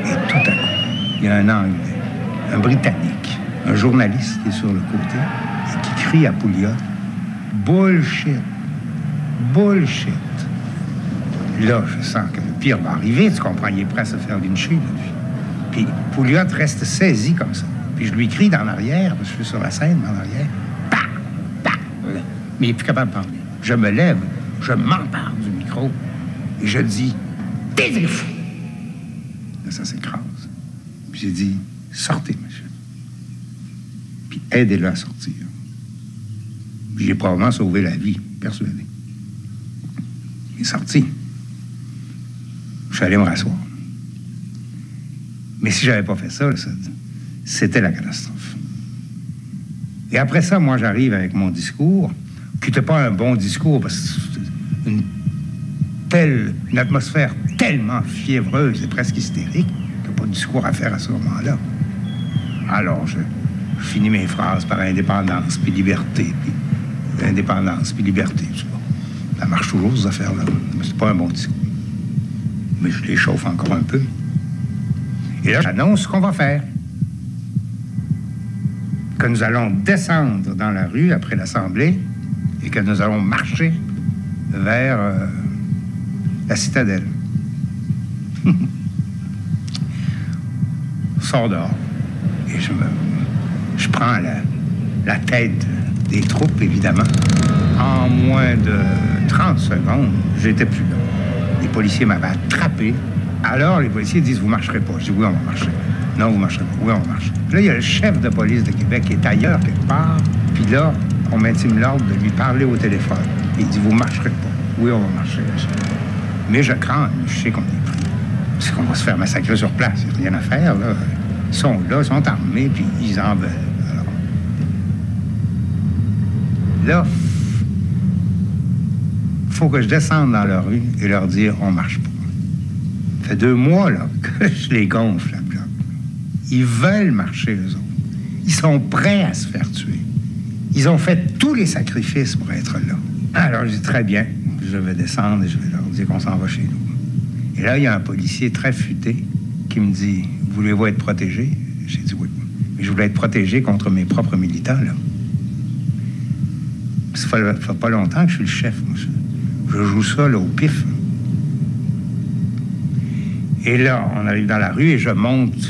Et tout à coup, il y a un Anglais, un Britannique, un journaliste qui est sur le côté et qui crie à Pouliot, « Bullshit! Bullshit! » Là, je sens que le pire va arriver, tu comprends, il est prêt à se faire lyncher, lui. Puis Pouliot reste saisi comme ça. Puis je lui crie dans l'arrière, parce que je suis sur la scène, dans l'arrière, « Bah! Bah! » Mais il n'est plus capable de parler. Je me lève, je m'empare du micro et je dis « Taisez-vous! » Là, ça s'écrase. Puis j'ai dit « Sortez, monsieur. » puis aidez-le à sortir. J'ai probablement sauvé la vie, persuadé. Il est sorti. Je suis allé me rasseoir. Mais si j'avais pas fait ça, c'était la catastrophe. Et après ça, moi, j'arrive avec mon discours, qui n'était pas un bon discours, parce que c'était une atmosphère tellement fiévreuse et presque hystérique qu'il n'y a pas de discours à faire à ce moment-là. Alors, je finis mes phrases par indépendance, puis liberté, puis indépendance, puis liberté. Ça marche toujours, ces affaires-là. Mais c'est pas un bon discours. Mais je les chauffe encore un peu. Et là, j'annonce ce qu'on va faire. Que nous allons descendre dans la rue après l'Assemblée et que nous allons marcher vers la citadelle. On sort dehors. Et je prends la tête des troupes, évidemment. En moins de 30 secondes, j'étais plus là. Les policiers m'avaient attrapé. Alors, les policiers disent, vous marcherez pas. Je dis, oui, on va marcher. Non, vous marcherez pas. Oui, on marche. Puis là, il y a le chef de police de Québec qui est ailleurs quelque part. Puis là, on m'intime l'ordre de lui parler au téléphone. Il dit, vous marcherez pas. Oui, on va marcher. Mais je crains, je sais qu'on est pris. C'est qu'on va se faire massacrer sur place. Il n'y a rien à faire, là. Ils sont là, ils sont armés, puis ils en veulent. Alors, là, faut que je descende dans la rue et leur dire, on marche pas. Ça fait 2 mois, là, que je les gonfle, la bloc. Ils veulent marcher, eux autres. Ils sont prêts à se faire tuer. Ils ont fait tous les sacrifices pour être là. Alors, je dis, très bien, je vais descendre et je vais leur dire qu'on s'en va chez nous. Et là, il y a un policier très futé qui me dit, voulez-vous être protégé? J'ai dit oui. Mais je voulais être protégé contre mes propres militants, là. Ça fait pas longtemps que je suis le chef, moi. Je joue ça, là, au pif. Et là, on arrive dans la rue et je monte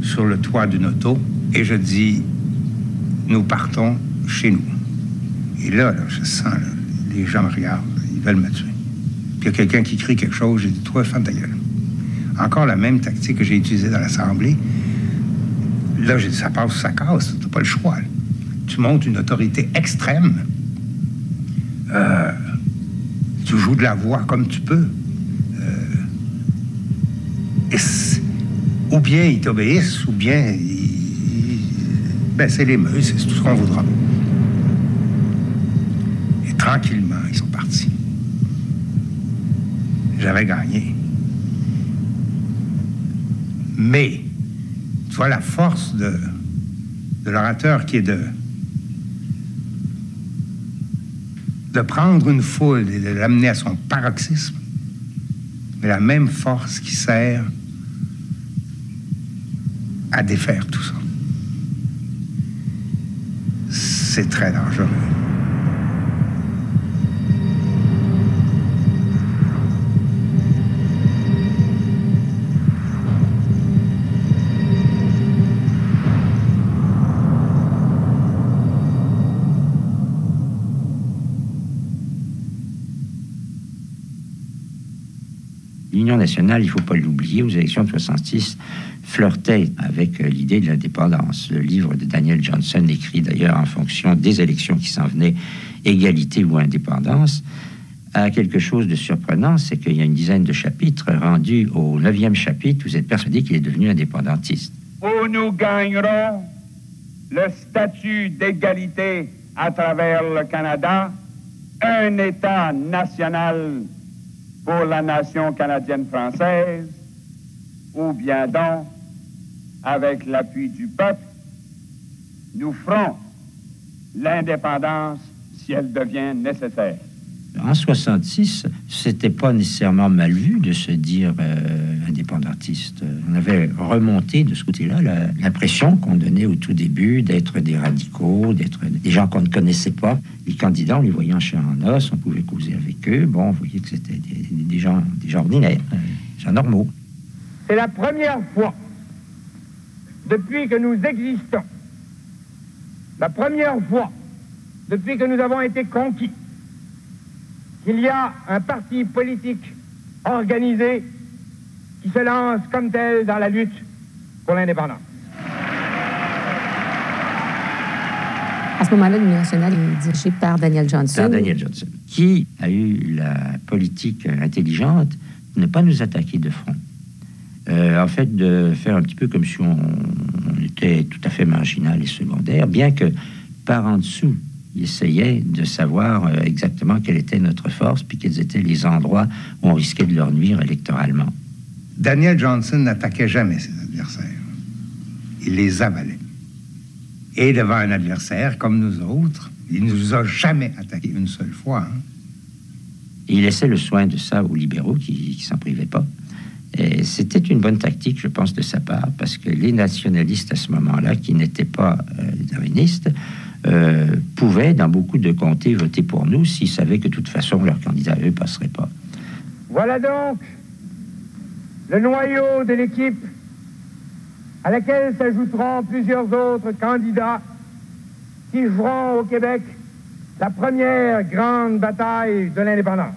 sur le toit d'une auto et je dis, nous partons chez nous. Et là, je sens, là, les gens me regardent, ils veulent me tuer. Puis il y a quelqu'un qui crie quelque chose, j'ai dit, toi, ferme ta gueule. Encore la même tactique que j'ai utilisée dans l'Assemblée. Là, j'ai dit, ça passe ou ça casse, t'as pas le choix. Là. Tu montes une autorité extrême. Tu joues de la voix comme tu peux. Ou bien ils t'obéissent, ou bien c'est l'émeute, c'est tout ce qu'on voudra. Et tranquillement, ils sont partis. J'avais gagné. Mais, tu vois, la force de l'orateur qui est de prendre une foule et de l'amener à son paroxysme, mais la même force qui sert à défaire tout ça. C'est très dangereux. L'Union nationale, il ne faut pas l'oublier, aux élections de 66, flirtait avec l'idée de l'indépendance. Le livre de Daniel Johnson, écrit d'ailleurs en fonction des élections qui s'en venaient, égalité ou indépendance, a quelque chose de surprenant, c'est qu'il y a une dizaine de chapitres rendus au 9e chapitre, vous êtes persuadé qu'il est devenu indépendantiste. Où nous gagnerons le statut d'égalité à travers le Canada, un État national pour la nation canadienne-française, ou bien donc, avec l'appui du peuple, nous ferons l'indépendance si elle devient nécessaire. En 66, c'était pas nécessairement mal vu de se dire indépendantiste. On avait remonté de ce côté-là l'impression qu'on donnait au tout début d'être des radicaux, d'être des gens qu'on ne connaissait pas. Les candidats, on les voyait en chair en os, on pouvait causer avec eux. Bon, on voyait que c'était des gens ordinaires, des gens normaux. C'est la première fois depuis que nous existons, la première fois depuis que nous avons été conquis, qu'il y a un parti politique organisé qui se lance comme tel dans la lutte pour l'indépendance. ce moment-là, l'Union nationale est dirigée par Daniel Johnson. Par Daniel Johnson, qui a eu la politique intelligente de ne pas nous attaquer de front. En fait, de faire un petit peu comme si on était tout à fait marginal et secondaire, bien que par en dessous, il essayait de savoir exactement quelle était notre force, puis quels étaient les endroits où on risquait de leur nuire électoralement. Daniel Johnson n'attaquait jamais ses adversaires. Il les avalait. Et devant un adversaire comme nous autres, il ne nous a jamais attaqué une seule fois. Hein. Et il laissait le soin de ça aux libéraux qui s'en privaient pas. Et c'était une bonne tactique, je pense, de sa part, parce que les nationalistes à ce moment-là, qui n'étaient pas darwinistes, pouvaient, dans beaucoup de comtés, voter pour nous s'ils savaient que de toute façon, leur candidat, eux, passerait pas. Voilà donc le noyau de l'équipe à laquelle s'ajouteront plusieurs autres candidats qui joueront au Québec la première grande bataille de l'indépendance.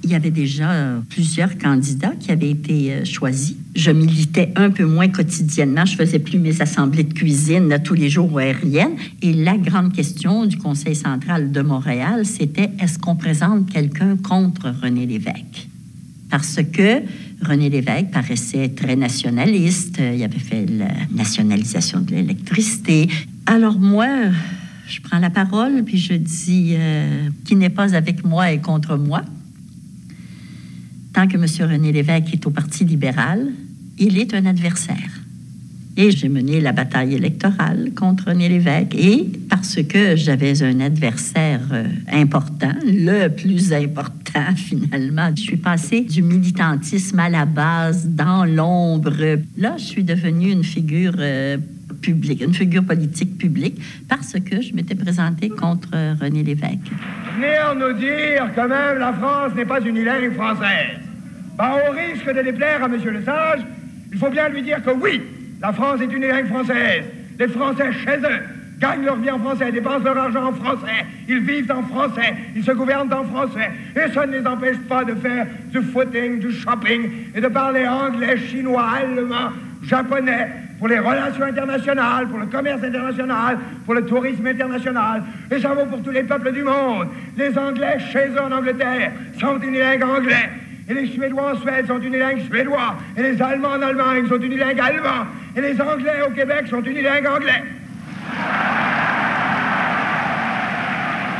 Il y avait déjà plusieurs candidats qui avaient été choisis. Je militais un peu moins quotidiennement. Je faisais plus mes assemblées de cuisine tous les jours aériennes. Et la grande question du Conseil central de Montréal, c'était est-ce qu'on présente quelqu'un contre René Lévesque? Parce que René Lévesque paraissait très nationaliste. Il avait fait la nationalisation de l'électricité. Alors moi, je prends la parole puis je dis qui n'est pas avec moi est contre moi. Tant que M. René Lévesque est au Parti libéral, il est un adversaire. Et j'ai mené la bataille électorale contre René Lévesque. Et parce que j'avais un adversaire important, le plus important finalement, je suis passée du militantisme à la base, dans l'ombre. Là, je suis devenue une figure publique, une figure politique publique, parce que je m'étais présentée contre René Lévesque. Venir nous dire que même la France n'est pas une unilingue française. Bah, au risque de déplaire à M. Lesage, il faut bien lui dire que oui, la France est une unilingue française. Les Français chez eux gagnent leur vie en français, dépensent leur argent en français, ils vivent en français, ils se gouvernent en français. Et ça ne les empêche pas de faire du footing, du shopping et de parler anglais, chinois, allemand, japonais, pour les relations internationales, pour le commerce international, pour le tourisme international. Et ça vaut pour tous les peuples du monde. Les Anglais, chez eux en Angleterre, sont unilingues anglais. Et les Suédois en Suède sont unilingues suédois. Et les Allemands en Allemagne sont unilingues allemands. Et les Anglais au Québec sont unilingues anglais.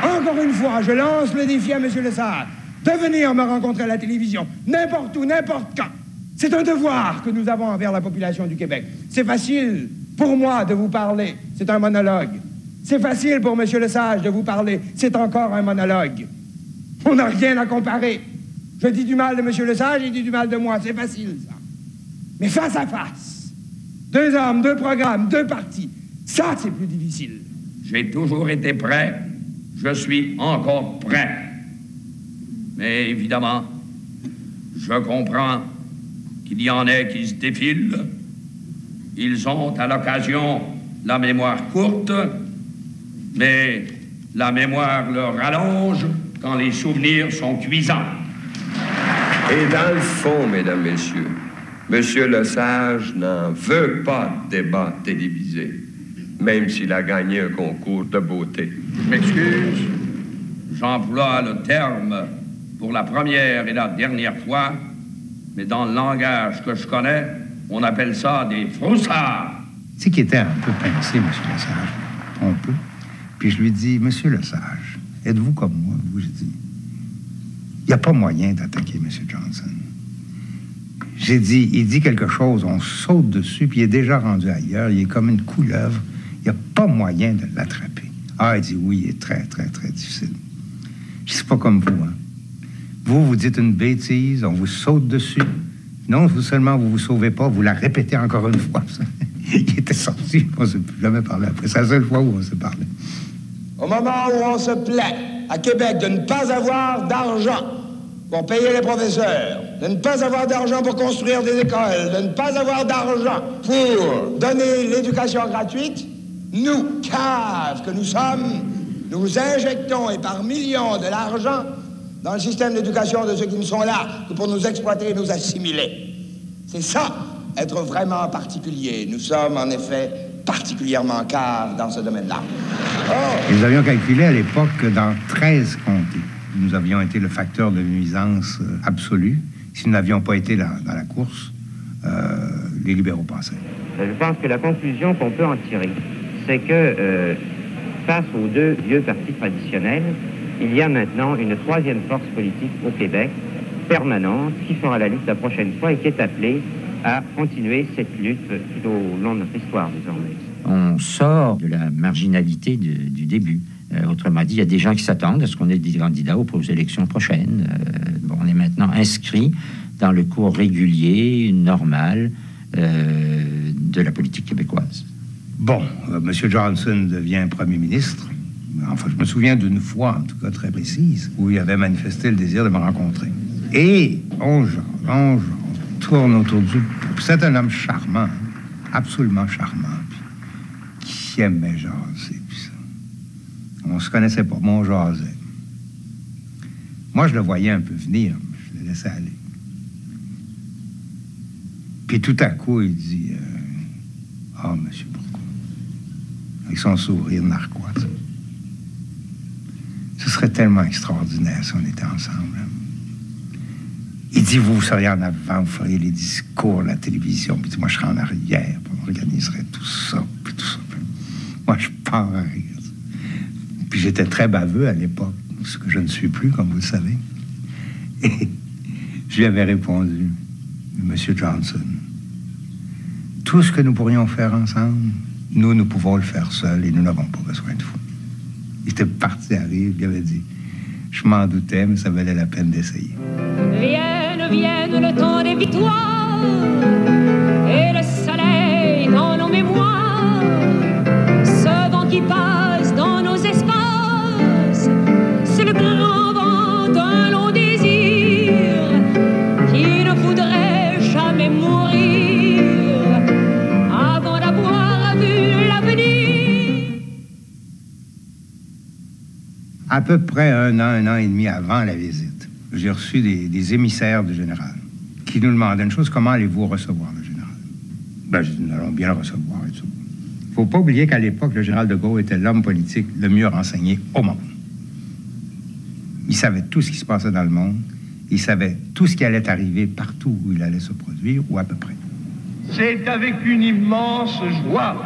Encore une fois, je lance le défi à M. Lesage de venir me rencontrer à la télévision, n'importe où, n'importe quand. C'est un devoir que nous avons envers la population du Québec. C'est facile pour moi de vous parler, c'est un monologue. C'est facile pour M. Lesage de vous parler, c'est encore un monologue. On n'a rien à comparer. Je dis du mal de M. Lesage, il dit du mal de moi, c'est facile ça. Mais face à face, deux hommes, deux programmes, deux partis, ça c'est plus difficile. J'ai toujours été prêt, je suis encore prêt. Mais évidemment, je comprends qu'il y en ait qui se défilent. Ils ont à l'occasion la mémoire courte, mais la mémoire leur rallonge quand les souvenirs sont cuisants. Et dans le fond, mesdames, messieurs, M. Lesage n'en veut pas de débat télévisé, même s'il a gagné un concours de beauté. Je m'excuse, j'emploie le terme pour la première et la dernière fois, mais dans le langage que je connais, on appelle ça des froussards. Tu sais qu'il était un peu pincé, M. Lesage, un peu. Puis je lui dis, M. Lesage, êtes-vous comme moi? Vous, je dis, il n'y a pas moyen d'attaquer M. Johnson. J'ai dit, il dit quelque chose, on saute dessus, puis il est déjà rendu ailleurs, il est comme une couleuvre. Il n'y a pas moyen de l'attraper. Ah, il dit, oui, il est très, très, très difficile. Je ne suis pas comme vous, hein. Vous dites une bêtise, on vous saute dessus. Non, seulement vous ne vous sauvez pas, vous la répétez encore une fois. Il était sorti, on ne s'est plus jamais parlé après. C'est la seule fois où on s'est parlé. Au moment où on se plaît à Québec de ne pas avoir d'argent pour payer les professeurs, de ne pas avoir d'argent pour construire des écoles, de ne pas avoir d'argent pour donner l'éducation gratuite, nous, caves que nous sommes, nous injectons, et par millions, de l'argent dans le système d'éducation de ceux qui ne sont là que pour nous exploiter et nous assimiler. C'est ça, être vraiment particulier. Nous sommes, en effet, particulièrement cave dans ce domaine-là. Et nous avions calculé à l'époque que dans 13 comtés, nous avions été le facteur de nuisance absolu. Si nous n'avions pas été dans la course, les libéraux passaient. Je pense que la conclusion qu'on peut en tirer, c'est que face aux deux vieux partis traditionnels, il y a maintenant une troisième force politique au Québec, permanente, qui fera la lutte la prochaine fois et qui est appelée à continuer cette lutte tout au long de notre histoire désormais. On sort de la marginalité du début. Autrement dit, il y a des gens qui s'attendent à ce qu'on ait des candidats aux élections prochaines. On est maintenant inscrit dans le cours régulier, normal, de la politique québécoise. Bon, M. Johnson devient premier ministre. Enfin, je me souviens d'une fois, en tout cas très précise, où il avait manifesté le désir de me rencontrer. Et on tourne autour du... C'est un homme charmant, absolument charmant, qui aimait jaser, puis ça. On se connaissait pas, mais on jasait. Moi, je le voyais un peu venir, je le laissais aller. Puis tout à coup, il dit « Ah, monsieur Bourgault », avec son sourire narquois. Ce serait tellement extraordinaire si on était ensemble. Hein. Il dit, vous seriez en avant, vous feriez les discours, la télévision, puis moi, je serais en arrière, puis on organiserait tout ça, puis tout ça. Puis moi, je pars à rire. Puis j'étais très baveux à l'époque, ce que je ne suis plus, comme vous le savez. Et je lui avais répondu, Monsieur Johnson, tout ce que nous pourrions faire ensemble, nous pouvons le faire seuls et nous n'avons pas besoin de vous. Il était parti à rire, il avait dit, je m'en doutais, mais ça valait la peine d'essayer. Vienne le temps des victoires et le soleil dans nos mémoires, ce vent qui passe dans nos espaces, c'est le grand vent d'un long désir qui ne voudrait jamais mourir avant d'avoir vu l'avenir. À peu près un an et demi avant la visite, j'ai reçu des émissaires du général qui nous demandaient une chose, comment allez-vous recevoir le général? Ben, j'ai dit, nous allons bien le recevoir et tout. Il ne faut pas oublier qu'à l'époque, le général de Gaulle était l'homme politique le mieux renseigné au monde. Il savait tout ce qui se passait dans le monde. Il savait tout ce qui allait arriver partout où il allait se produire, ou à peu près. C'est avec une immense joie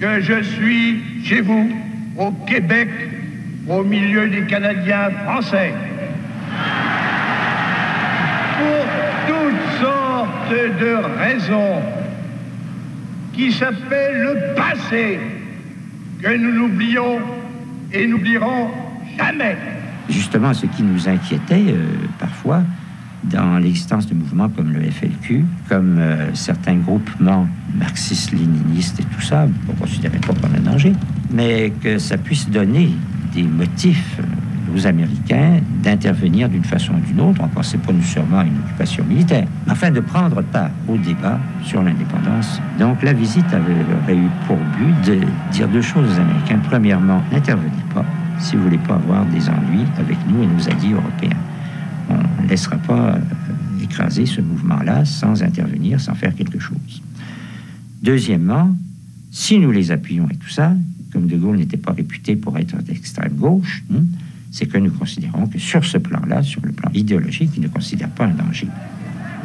que je suis chez vous, au Québec, au milieu des Canadiens français. Pour toutes sortes de raisons qui s'appellent le passé, que nous n'oublions et n'oublierons jamais. Justement, ce qui nous inquiétait parfois dans l'existence de mouvements comme le FLQ, comme certains groupements marxistes-léninistes et tout ça, on ne considérait pas comme un danger, mais que ça puisse donner des motifs aux Américains d'intervenir d'une façon ou d'une autre, on ne pensait pas nécessairement à une occupation militaire, afin de prendre part au débat sur l'indépendance. Donc la visite aurait eu pour but de dire deux choses aux Américains. Premièrement, n'intervenez pas si vous ne voulez pas avoir des ennuis avec nous et nos alliés européens. On ne laissera pas écraser ce mouvement-là sans intervenir, sans faire quelque chose. Deuxièmement, si nous les appuyons et tout ça, comme De Gaulle n'était pas réputé pour être d'extrême gauche, c'est que nous considérons que sur ce plan-là, sur le plan idéologique, il ne considère pas un danger.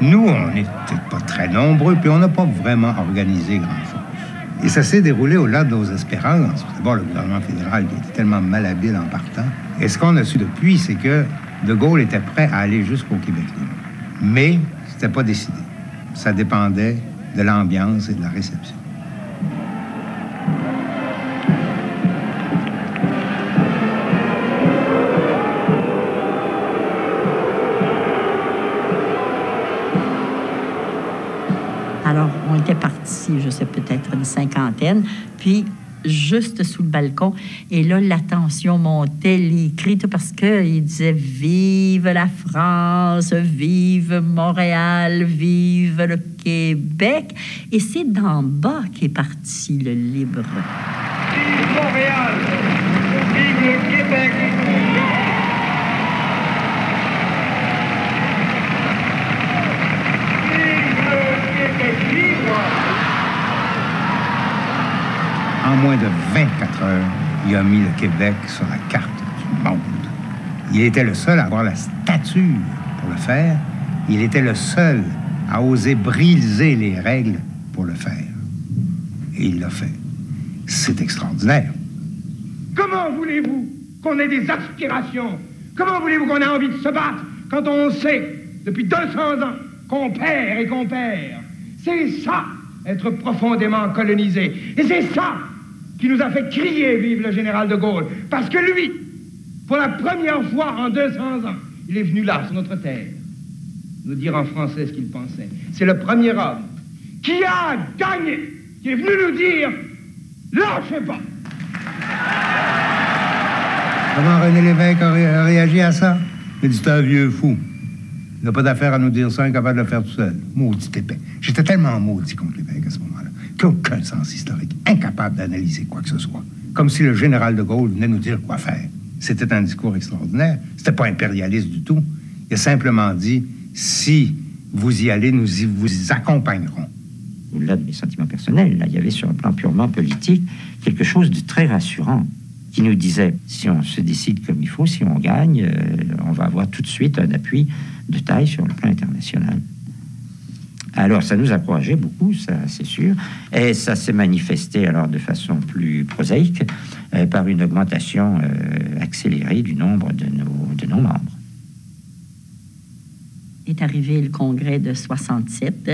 Nous, on n'était pas très nombreux, puis on n'a pas vraiment organisé grand-chose. Et ça s'est déroulé au-delà de nos espérances. D'abord, le gouvernement fédéral qui était tellement malhabile en partant. Et ce qu'on a su depuis, c'est que De Gaulle était prêt à aller jusqu'au Québec libre. Mais c'était pas décidé. Ça dépendait de l'ambiance et de la réception. Alors, on était partis, je sais, peut-être une cinquantaine, puis juste sous le balcon. Et là, la tension montait, les cris, tout parce qu'il disait « Vive la France, vive Montréal, vive le Québec ». Et c'est d'en bas qu'est parti le libre. Vive Montréal, vive le Québec. moins de 24 heures, il a mis le Québec sur la carte du monde. Il était le seul à avoir la stature pour le faire. Il était le seul à oser briser les règles pour le faire. Et il l'a fait. C'est extraordinaire. Comment voulez-vous qu'on ait des aspirations? Comment voulez-vous qu'on ait envie de se battre quand on sait, depuis 200 ans, qu'on perd et qu'on perd? C'est ça, être profondément colonisé. Et c'est ça qui nous a fait crier vive le général de Gaulle. Parce que lui, pour la première fois en 200 ans, il est venu là, sur notre terre, nous dire en français ce qu'il pensait. C'est le premier homme qui a gagné, qui est venu nous dire « Lâchez pas ». Comment René Lévesque a réagi à ça? Il a dit, c'est un vieux fou. Il n'a pas d'affaire à nous dire ça, incapable de le faire tout seul. Maudit épais. J'étais tellement maudit contre Lévesque à ce moment-là, qu'il n'y a aucun sens historique, incapable d'analyser quoi que ce soit. Comme si le général de Gaulle venait nous dire quoi faire. C'était un discours extraordinaire. C'était pas impérialiste du tout. Il a simplement dit, si vous y allez, nous vous y accompagnerons. Au-delà de mes sentiments personnels, là, il y avait sur un plan purement politique quelque chose de très rassurant qui nous disait, si on se décide comme il faut, si on gagne, on va avoir tout de suite un appui de taille sur le plan international. Alors, ça nous a encouragé beaucoup, ça, c'est sûr, et ça s'est manifesté alors de façon plus prosaïque par une augmentation accélérée du nombre de nos membres. Est arrivé le congrès de 67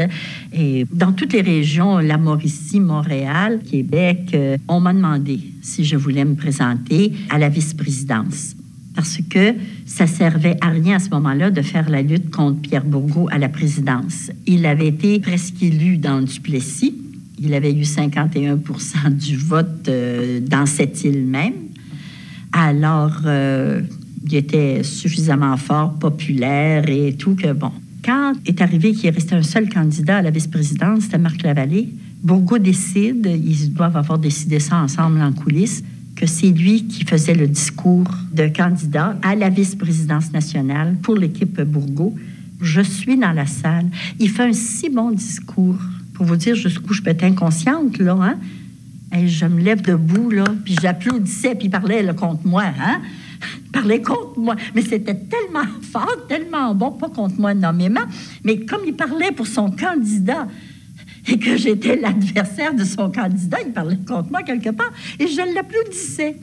et dans toutes les régions, la Mauricie, Montréal, Québec, on m'a demandé si je voulais me présenter à la vice-présidence parce que ça servait à rien à ce moment-là de faire la lutte contre Pierre Bourgault à la présidence. Il avait été presque élu dans le Duplessis. Il avait eu 51% du vote dans cette île même. Alors, il était suffisamment fort, populaire et tout que, bon. Quand est arrivé qu'il restait un seul candidat à la vice-présidence, c'était Marc Lavallée. Bourgault décide, ils doivent avoir décidé ça ensemble en coulisses, que c'est lui qui faisait le discours de candidat à la vice-présidence nationale pour l'équipe Bourgault. Je suis dans la salle. Il fait un si bon discours, pour vous dire jusqu'où je peux être inconsciente, là, hein? Et je me lève debout, là, puis j'applaudissais, puis il parlait là, contre moi, hein? Il parlait contre moi. Mais c'était tellement fort, tellement bon, pas contre moi nommément, mais comme il parlait pour son candidat et que j'étais l'adversaire de son candidat, il parlait contre moi quelque part, et je l'applaudissais.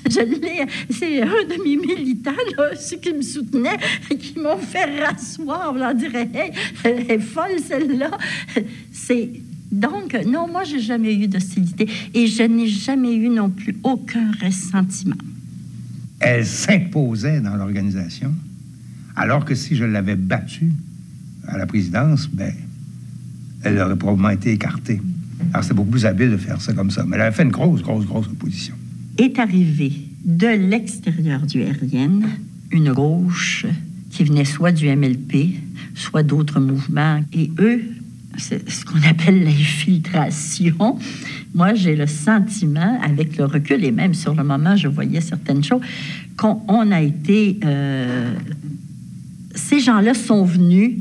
C'est un de mes militants, là, ceux qui me soutenaient, qui m'ont fait rasseoir. On leur dirait, hey, elle est folle, celle-là. Donc, non, moi, j'ai jamais eu d'hostilité et je n'ai jamais eu non plus aucun ressentiment. Elle s'imposait dans l'organisation, alors que si je l'avais battue à la présidence, ben, elle aurait probablement été écartée. Alors, c'est beaucoup plus habile de faire ça comme ça. Mais elle avait fait une grosse opposition. Est arrivée de l'extérieur du RN une gauche qui venait soit du MLP, soit d'autres mouvements. Et eux, c'est ce qu'on appelle l'infiltration. Moi, j'ai le sentiment, avec le recul, et même sur le moment, je voyais certaines choses, qu'on a été... ces gens-là sont venus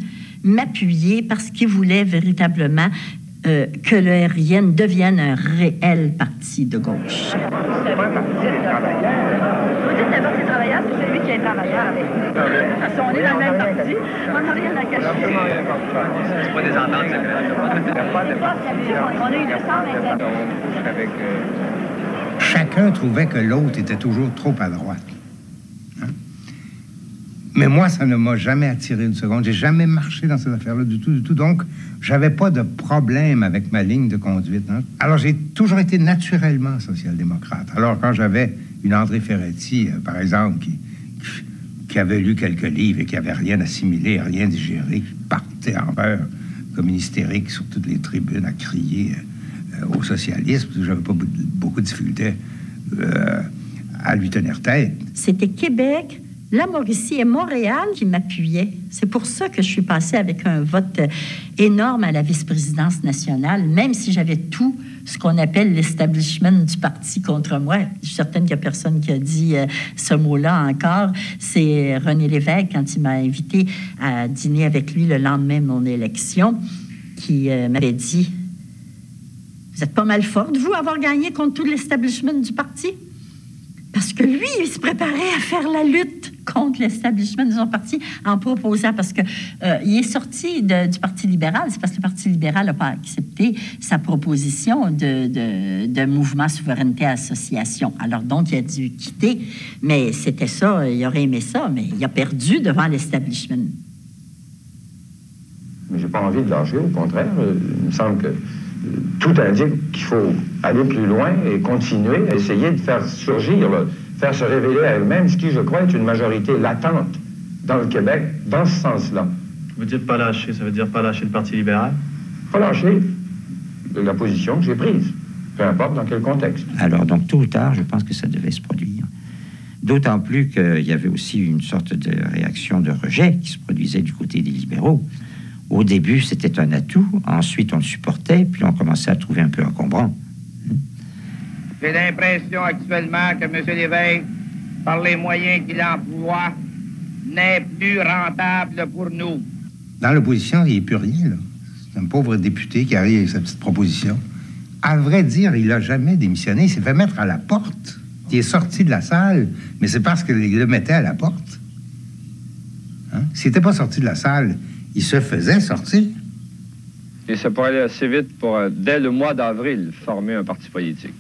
m'appuyer parce qu'ils voulaient véritablement que le RN devienne un réel parti de gauche. Vous dites le Parti travailleur, c'est celui qui est travailleur avec nous. Parce qu'on est dans le même parti, on n'a rien à cacher. C'est pas des ententes, on a eu 227. Chacun trouvait que l'autre était toujours trop à droite. Hein? Mais moi, ça ne m'a jamais attiré une seconde. J'ai jamais marché dans cette affaire-là du tout. Donc, j'avais pas de problème avec ma ligne de conduite. Hein? Alors, j'ai toujours été naturellement social-démocrate. Alors, quand j'avais une André Ferretti, par exemple, qui avait lu quelques livres et qui avait rien assimilé, rien digéré, qui partait en peur comme une hystérique sur toutes les tribunes à crier au socialisme, j'avais pas beaucoup de difficultés à lui tenir tête. C'était Québec, la Mauricie et Montréal qui m'appuyaient. C'est pour ça que je suis passée avec un vote énorme à la vice-présidence nationale, même si j'avais tout ce qu'on appelle l'establishment du parti contre moi. Je suis certaine qu'il n'y a personne qui a dit ce mot-là encore. C'est René Lévesque, quand il m'a invité à dîner avec lui le lendemain de mon élection, qui m'avait dit... Vous êtes pas mal forte, vous, avoir gagné contre tout l'establishment du parti? Parce que lui, il se préparait à faire la lutte contre l'establishment de son parti en proposant, parce que il est sorti du Parti libéral, c'est parce que le Parti libéral n'a pas accepté sa proposition de mouvement Souveraineté Association. Alors donc, il a dû quitter, mais c'était ça, il aurait aimé ça, mais il a perdu devant l'establishment. Mais j'ai pas envie de lâcher, au contraire. Il me semble que tout indique qu'il faut aller plus loin et continuer à essayer de faire surgir, faire se révéler à eux-mêmes ce qui, je crois, est une majorité latente dans le Québec, dans ce sens-là. Vous dites pas lâcher, ça veut dire pas lâcher le Parti libéral? Pas lâcher la position que j'ai prise, peu importe dans quel contexte. Alors, donc, tôt ou tard, je pense que ça devait se produire. D'autant plus qu'il y avait aussi une sorte de réaction de rejet qui se produisait du côté des libéraux. Au début, c'était un atout. Ensuite, on le supportait. Puis, on commençait à le trouver un peu encombrant. J'ai l'impression actuellement que M. Lévesque, par les moyens qu'il emploie, n'est plus rentable pour nous. Dans l'opposition, il n'est plus rien, là. C'est un pauvre député qui arrive avec sa petite proposition. À vrai dire, il n'a jamais démissionné. Il s'est fait mettre à la porte. Il est sorti de la salle, mais c'est parce qu'il le mettait à la porte. Hein? S'il n'était pas sorti de la salle, il se faisait sortir. Et ça pourrait aller assez vite pour, dès le mois d'avril, former un parti politique.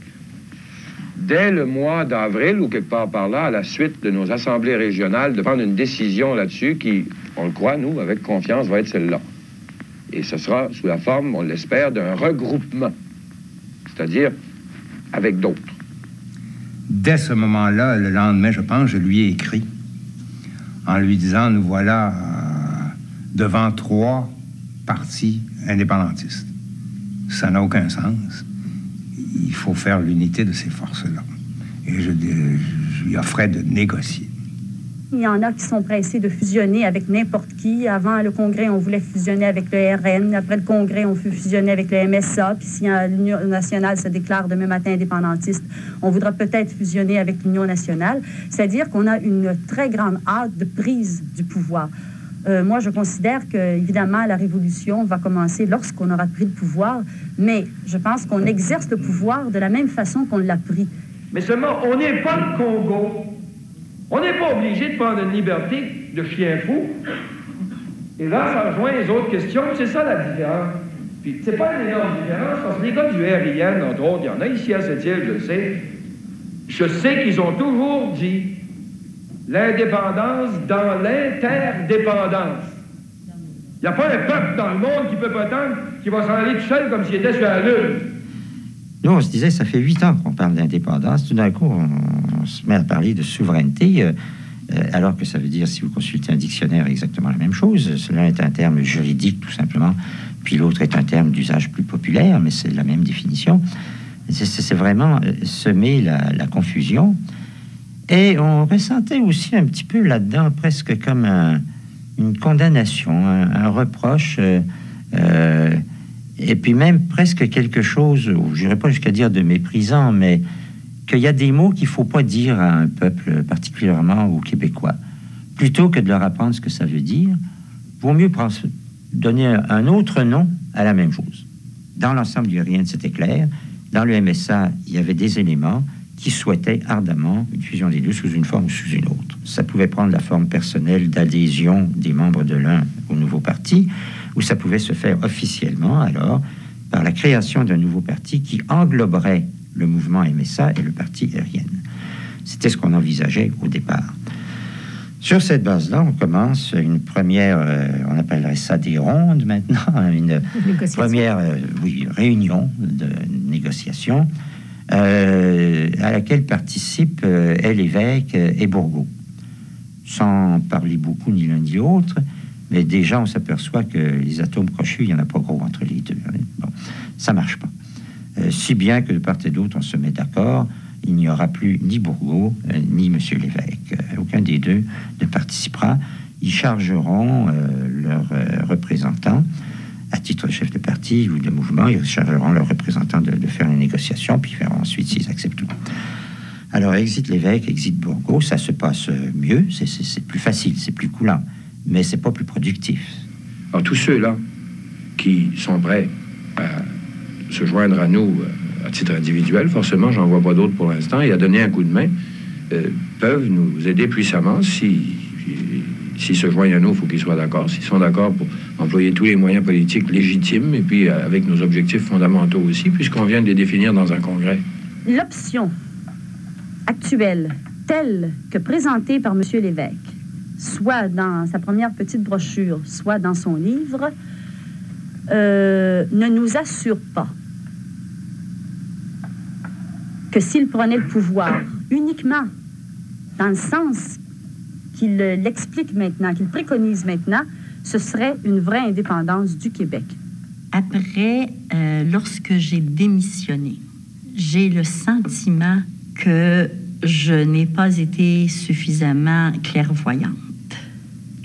Dès le mois d'avril, ou quelque part par là, à la suite de nos assemblées régionales, de prendre une décision là-dessus qui, on le croit, nous, avec confiance, va être celle-là. Et ce sera sous la forme, on l'espère, d'un regroupement. C'est-à-dire avec d'autres. Dès ce moment-là, le lendemain, je pense, je lui ai écrit en lui disant, nous voilà devant 3 partis indépendantistes. Ça n'a aucun sens. Il faut faire l'unité de ces forces-là. Et je lui offrais de négocier. Il y en a qui sont pressés de fusionner avec n'importe qui. Avant le Congrès, on voulait fusionner avec le RN. Après le Congrès, on veut fusionner avec le MSA. Puis si l'Union nationale se déclare demain matin indépendantiste, on voudra peut-être fusionner avec l'Union nationale. C'est-à-dire qu'on a une très grande hâte de prise du pouvoir. Moi, je considère que, évidemment, la révolution va commencer lorsqu'on aura pris le pouvoir, mais je pense qu'on exerce le pouvoir de la même façon qu'on l'a pris. Mais seulement, on n'est pas le Congo. On n'est pas obligé de prendre une liberté de chien fou. Et là, ça rejoint les autres questions, c'est ça la différence. Puis, c'est pas une énorme différence, parce que les gars du RIN, entre autres, il y en a ici à Sept-Îles, je le sais. Je sais qu'ils ont toujours dit l'indépendance dans l'interdépendance. Il n'y a pas un peuple dans le monde qui peut prétendre qu'il va s'en aller tout seul comme s'il était sur la Lune. Nous, on se disait, ça fait 8 ans qu'on parle d'indépendance. Tout d'un coup, on se met à parler de souveraineté, alors que ça veut dire, si vous consultez un dictionnaire, exactement la même chose. L'un est un terme juridique, tout simplement, puis l'autre est un terme d'usage plus populaire, mais c'est la même définition. C'est vraiment semer la confusion. Et on ressentait aussi un petit peu là-dedans, presque comme une condamnation, un reproche, et puis même presque quelque chose, je n'irais pas jusqu'à dire de méprisant, mais qu'il y a des mots qu'il ne faut pas dire à un peuple, particulièrement aux Québécois. Plutôt que de leur apprendre ce que ça veut dire, vaut mieux donner un autre nom à la même chose. Dans l'ensemble du RIN, c'était clair. Dans le MSA, il y avait des éléments qui souhaitaient ardemment une fusion des deux sous une forme ou sous une autre. Ça pouvait prendre la forme personnelle d'adhésion des membres de l'un au nouveau parti, ou ça pouvait se faire officiellement, alors, par la création d'un nouveau parti qui engloberait le mouvement MSA et le parti RIN. C'était ce qu'on envisageait au départ. Sur cette base-là, on commence une première, on appellerait ça des rondes maintenant, une première réunion de négociation, à laquelle participent Lévesque et Bourgault. Sans parler beaucoup ni l'un ni l'autre, mais déjà on s'aperçoit que les atomes crochus, il n'y en a pas gros entre les deux. Bon, ça marche pas. Si bien que de part et d'autre, on se met d'accord, il n'y aura plus ni Bourgault, ni M. Lévesque. Aucun des deux ne participera. Ils chargeront leurs représentants, à titre de chef de parti ou de mouvement, ils chargeront leurs représentants de faire les négociations, puis verront ensuite s'ils acceptent ou non. Alors, exit Lévesque, exit Bourgault, ça se passe mieux, c'est plus facile, c'est plus coulant, mais c'est pas plus productif. Alors, tous ceux-là qui sont prêts à se joindre à nous à titre individuel, forcément, j'en vois pas d'autres pour l'instant, et à donner un coup de main, peuvent nous aider puissamment. S'ils se joignent à nous, il faut qu'ils soient d'accord. S'ils sont d'accord pour employer tous les moyens politiques légitimes, et puis avec nos objectifs fondamentaux aussi, puisqu'on vient de les définir dans un congrès. L'option actuelle, telle que présentée par M. Lévesque, soit dans sa première petite brochure, soit dans son livre, ne nous assure pas que s'il prenait le pouvoir uniquement dans le sens qu'il l'explique maintenant, qu'il préconise maintenant, ce serait une vraie indépendance du Québec. Après, lorsque j'ai démissionné, j'ai le sentiment que je n'ai pas été suffisamment clairvoyante,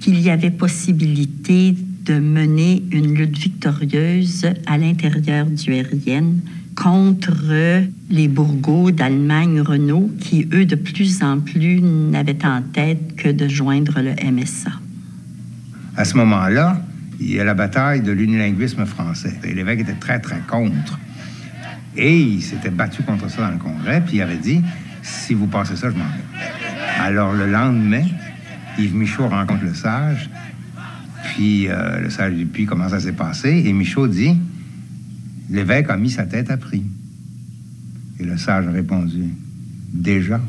qu'il y avait possibilité de mener une lutte victorieuse à l'intérieur du RN contre les bourgeois d'Allemagne Renault qui, eux, de plus en plus n'avaient en tête que de joindre le MSA. À ce moment-là, il y a la bataille de l'unilinguisme français. Et l'évêque était très, très contre. Et il s'était battu contre ça dans le Congrès, puis il avait dit, si vous passez ça, je m'en vais. Alors, le lendemain, Yves Michaud rencontre le sage, puis le sage lui dit, comment ça s'est passé? Et Michaud dit, l'évêque a mis sa tête à prix. Et le sage a répondu, déjà.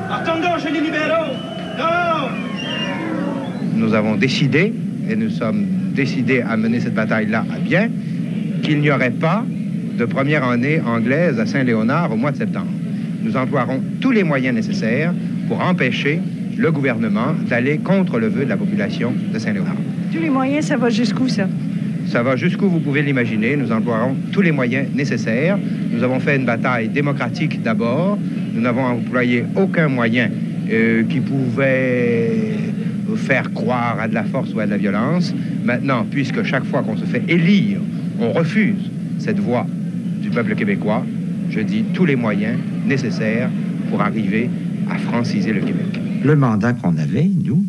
Attendons chez les libéraux! Non! Nous avons décidé, et nous sommes décidés à mener cette bataille-là à bien, qu'il n'y aurait pas de première année anglaise à Saint-Léonard au mois de septembre. Nous emploierons tous les moyens nécessaires pour empêcher le gouvernement d'aller contre le vœu de la population de Saint-Léonard. Tous les moyens, ça va jusqu'où, ça? Ça va jusqu'où vous pouvez l'imaginer. Nous emploierons tous les moyens nécessaires. Nous avons fait une bataille démocratique d'abord. Nous n'avons employé aucun moyen qui pouvait faire croire à de la force ou à de la violence. Maintenant, puisque chaque fois qu'on se fait élire, on refuse cette voix du peuple québécois, je dis tous les moyens nécessaires pour arriver à franciser le Québec. Le mandat qu'on avait, nous,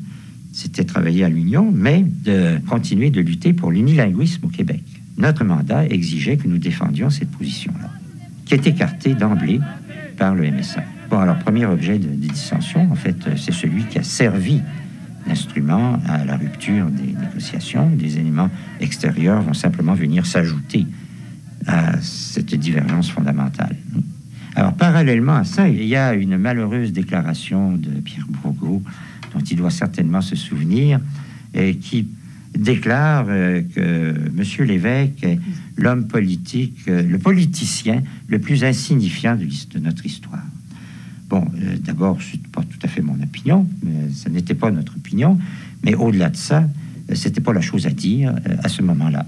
c'était travailler à l'Union, mais de continuer de lutter pour l'unilinguisme au Québec. Notre mandat exigeait que nous défendions cette position-là, qui est écartée d'emblée par le MSA. Bon, alors, premier objet de dissension, en fait, c'est celui qui a servi d'instrument à la rupture des négociations. Des éléments extérieurs vont simplement venir s'ajouter à cette divergence fondamentale. Alors, parallèlement à ça, il y a une malheureuse déclaration de Pierre Bourgault, dont il doit certainement se souvenir, qui déclare que M. Lévesque est l'homme politique, le politicien le plus insignifiant de notre histoire. Bon, d'abord, c'est pas tout à fait mon opinion, mais ça n'était pas notre opinion, mais au-delà de ça, c'était pas la chose à dire à ce moment-là.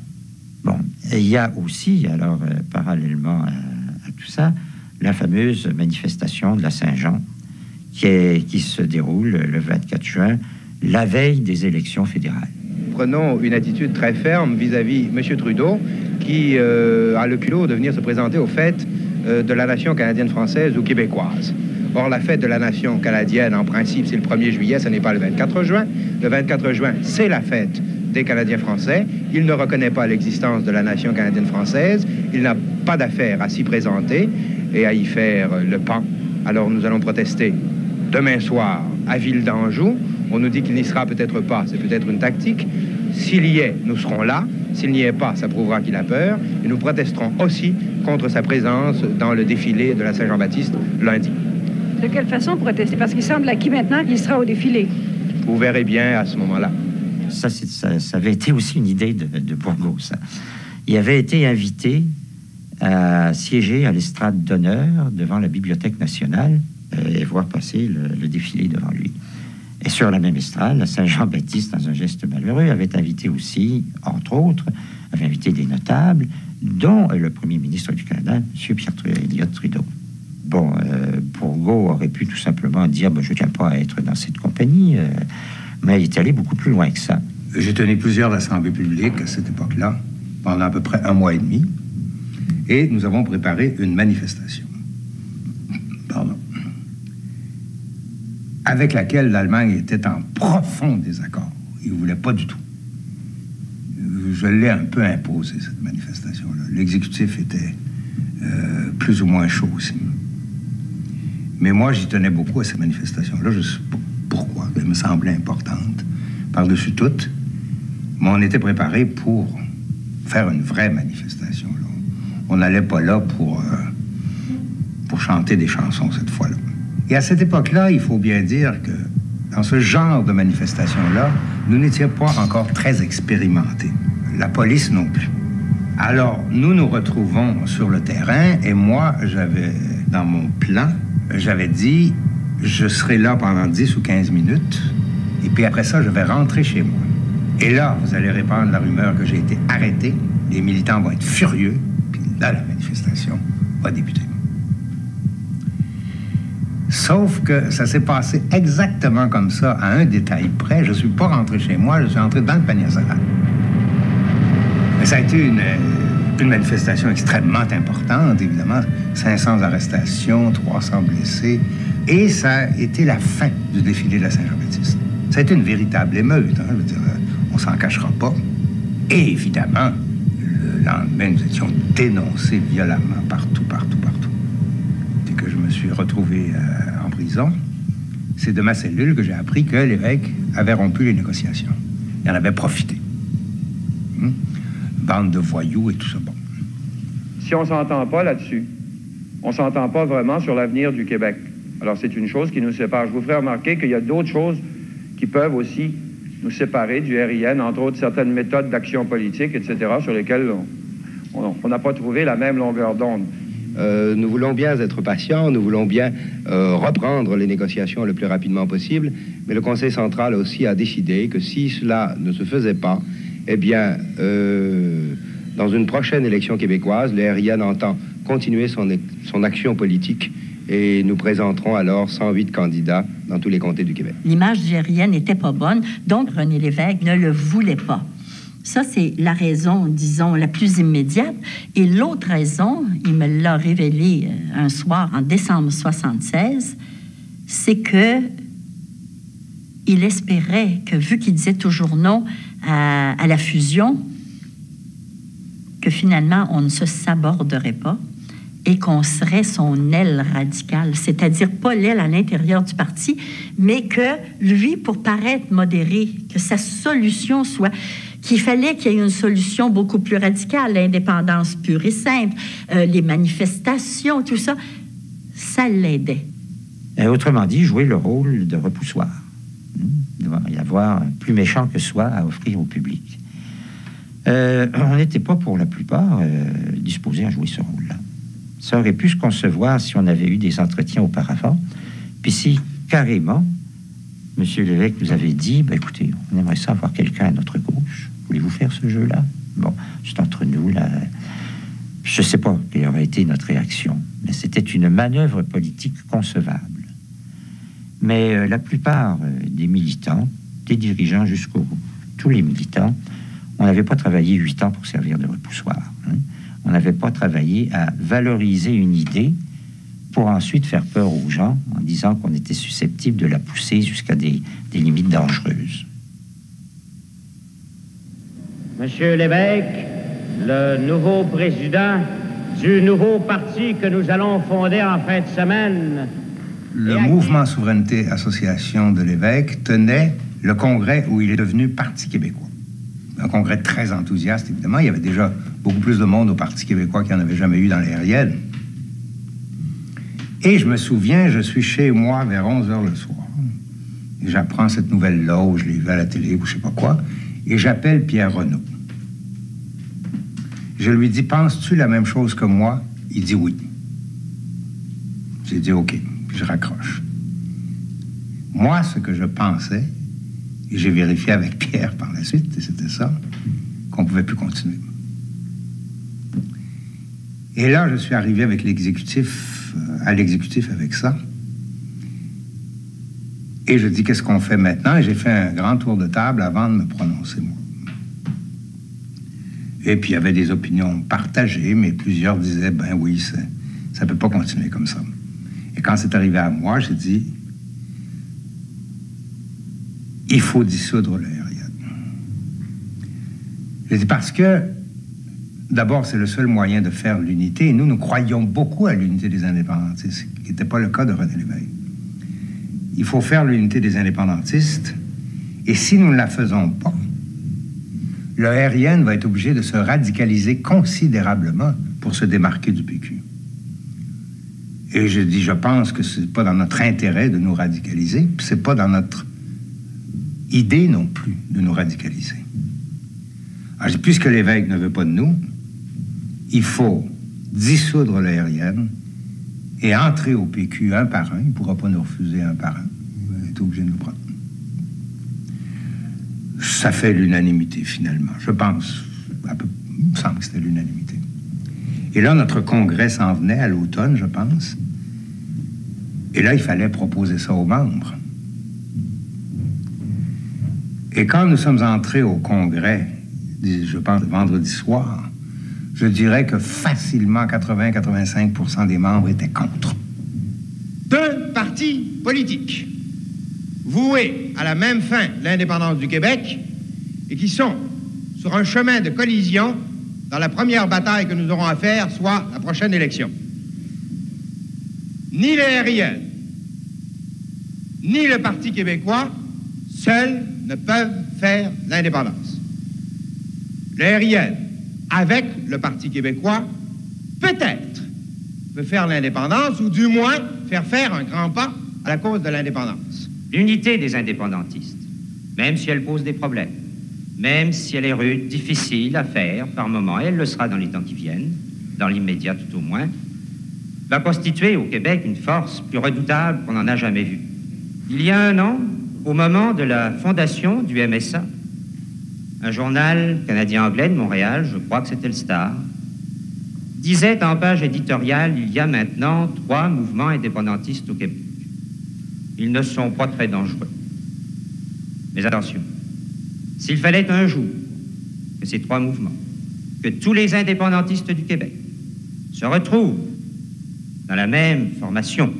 Bon, il y a aussi, alors, parallèlement à tout ça, la fameuse manifestation de la Saint-Jean qui se déroule le 24 juin, la veille des élections fédérales. Prenons une attitude très ferme vis-à-vis de M. Trudeau, qui a le culot de venir se présenter aux fêtes de la nation canadienne-française ou québécoise. Or, la fête de la nation canadienne, en principe, c'est le 1er juillet, ce n'est pas le 24 juin. Le 24 juin, c'est la fête des Canadiens français. Il ne reconnaît pas l'existence de la nation canadienne-française. Il n'a pas d'affaire à s'y présenter et à y faire le pan. Alors, nous allons protester demain soir à Ville d'Anjou. On nous dit qu'il n'y sera peut-être pas. C'est peut-être une tactique. S'il y est, nous serons là. S'il n'y est pas, ça prouvera qu'il a peur. Et nous protesterons aussi contre sa présence dans le défilé de la Saint-Jean-Baptiste lundi. De quelle façon protester? Parce qu'il semble acquis maintenant qu'il sera au défilé. Vous verrez bien à ce moment-là. Ça avait été aussi une idée de Bourgault, ça. Il avait été invité à siéger à l'estrade d'honneur devant la Bibliothèque nationale et voir passer le défilé devant lui. Et sur la même estrade, la Saint-Jean-Baptiste, dans un geste malheureux, avait invité aussi, entre autres, avait invité des notables, dont le premier ministre du Canada, M. Pierre Elliott Trudeau. Bon, Bourgault aurait pu tout simplement dire je ne tiens pas à être dans cette compagnie, mais il est allé beaucoup plus loin que ça. J'ai tenu plusieurs assemblées publiques à cette époque-là, pendant à peu près 1 mois et demi, et nous avons préparé une manifestation. Pardon. Avec laquelle l'Allemagne était en profond désaccord. Il ne voulait pas du tout. Je l'ai un peu imposé, cette manifestation. manifestation-là. L'exécutif était plus ou moins chaud aussi. Mais moi, j'y tenais beaucoup à cette manifestation-là. Je ne sais pas pourquoi. Elle me semblait importante, par-dessus tout. Mais on était préparé pour faire une vraie manifestation. Là. On n'allait pas là pour chanter des chansons cette fois-là. Et à cette époque-là, il faut bien dire que dans ce genre de manifestation-là, nous n'étions pas encore très expérimentés. La police non plus. Alors, nous nous retrouvons sur le terrain et moi, j'avais, dans mon plan, j'avais dit, je serai là pendant 10 ou 15 minutes et puis après ça, je vais rentrer chez moi. Et là, vous allez répandre la rumeur que j'ai été arrêté, les militants vont être furieux, puis là, la manifestation va débuter. Sauf que ça s'est passé exactement comme ça, à un détail près. Je ne suis pas rentré chez moi, je suis entré dans le panier à salade. Mais ça a été une manifestation extrêmement importante, évidemment. 500 arrestations, 300 blessés. Et ça a été la fin du défilé de la Saint-Jean-Baptiste. Ça a été une véritable émeute, hein, je veux dire, on s'en cachera pas. Et évidemment, le lendemain, nous étions dénoncés violemment partout. Dès que je me suis retrouvé en prison, c'est de ma cellule que j'ai appris que l'évêque avait rompu les négociations. Il en avait profité. Bande de voyous et tout ça. Bon. Si on ne s'entend pas là-dessus, on ne s'entend pas vraiment sur l'avenir du Québec. Alors, c'est une chose qui nous sépare. Je vous ferai remarquer qu'il y a d'autres choses qui peuvent aussi nous séparer du RIN, entre autres certaines méthodes d'action politique, etc., sur lesquelles on n'a pas trouvé la même longueur d'onde. Nous voulons bien être patients, nous voulons bien reprendre les négociations le plus rapidement possible, mais le Conseil central aussi a décidé que si cela ne se faisait pas, eh bien, dans une prochaine élection québécoise, le RIN entend continuer son action politique et nous présenterons alors 108 candidats dans tous les comtés du Québec. L'image du RIN n'était pas bonne, donc René Lévesque ne le voulait pas. Ça, c'est la raison, disons, la plus immédiate. Et l'autre raison, il me l'a révélé un soir en décembre 1976, c'est que il espérait que, vu qu'il disait toujours non à la fusion, que finalement, on ne se saborderait pas et qu'on serait son aile radicale, c'est-à-dire pas l'aile à l'intérieur du parti, mais que lui, pour paraître modéré, que sa solution soit qu'il fallait qu'il y ait une solution beaucoup plus radicale, l'indépendance pure et simple, les manifestations, tout ça, ça l'aidait. Autrement dit, jouer le rôle de repoussoir. Il doit y avoir plus méchant que soi à offrir au public. On n'était pas, pour la plupart, disposés à jouer ce rôle-là. Ça aurait pu se concevoir si on avait eu des entretiens auparavant, puis si, carrément, M. Lévesque nous avait dit, ben, écoutez, on aimerait ça avoir quelqu'un à notre gauche. Voulez-vous faire ce jeu-là? Bon, c'est entre nous, là. Je ne sais pas quelle aurait été notre réaction, mais c'était une manœuvre politique concevable. Mais la plupart des militants, des dirigeants jusqu'au bout, tous les militants, on n'avait pas travaillé 8 ans pour servir de repoussoir. Hein? On n'avait pas travaillé à valoriser une idée pour ensuite faire peur aux gens en disant qu'on était susceptible de la pousser jusqu'à des limites dangereuses. Monsieur Lévesque, le nouveau président du nouveau parti que nous allons fonder en fin de semaine. Le mouvement Souveraineté Association de Lévesque tenait le congrès où il est devenu Parti québécois. Un congrès très enthousiaste, évidemment. Il y avait déjà beaucoup plus de monde au Parti québécois qu'il n'y en avait jamais eu dans les RIN. Et je me souviens, je suis chez moi vers 11h le soir. Et j'apprends cette nouvelle-là, ou je l'ai vue à la télé, ou je sais pas quoi, et j'appelle Pierre Renaud. Je lui dis, penses-tu la même chose que moi? Il dit oui. J'ai dit OK, puis je raccroche. Moi, ce que je pensais, et j'ai vérifié avec Pierre par la suite, et c'était ça, qu'on ne pouvait plus continuer. Et là, je suis arrivé avec l'exécutif, à l'exécutif avec ça. Et je dis, qu'est-ce qu'on fait maintenant? Et j'ai fait un grand tour de table avant de me prononcer, moi. Et puis, il y avait des opinions partagées, mais plusieurs disaient, ben oui, ça ne peut pas continuer comme ça. Et quand c'est arrivé à moi, j'ai dit, il faut dissoudre le RIN. J'ai dit, parce que D'abord, c'est le seul moyen de faire l'unité. Et nous croyons beaucoup à l'unité des indépendantistes, ce qui n'était pas le cas de René Lévesque. Il faut faire l'unité des indépendantistes. Et si nous ne la faisons pas, le RIN va être obligé de se radicaliser considérablement pour se démarquer du PQ. Et je pense que c'est pas dans notre intérêt de nous radicaliser, puis c'est pas dans notre idée non plus de nous radicaliser. Alors, puisque l'évêque ne veut pas de nous, il faut dissoudre le RIN et entrer au PQ un par un. Il ne pourra pas nous refuser un par un. Il va être obligé de nous prendre. Ça fait l'unanimité, finalement. Je pense. Il me semble que c'était l'unanimité. Et là, notre congrès s'en venait à l'automne, je pense. Et là, il fallait proposer ça aux membres. Et quand nous sommes entrés au congrès, je pense vendredi soir, je dirais que facilement 80-85% des membres étaient contre. Deux partis politiques voués à la même fin de l'indépendance du Québec et qui sont sur un chemin de collision dans la première bataille que nous aurons à faire, soit la prochaine élection. Ni le RIN, ni le Parti québécois, seuls ne peuvent faire l'indépendance. Le RIN, avec le Parti québécois, peut-être peut faire l'indépendance, ou du moins faire un grand pas à la cause de l'indépendance. L'unité des indépendantistes, même si elle pose des problèmes, même si elle est rude, difficile à faire par moments, et elle le sera dans les temps qui viennent, dans l'immédiat tout au moins, va constituer au Québec une force plus redoutable qu'on n'en a jamais vue. Il y a un an, au moment de la fondation du MSA, un journal canadien-anglais de Montréal, je crois que c'était le Star, disait en page éditoriale, il y a maintenant 3 mouvements indépendantistes au Québec. Ils ne sont pas très dangereux. Mais attention, s'il fallait un jour que ces 3 mouvements, que tous les indépendantistes du Québec se retrouvent dans la même formation,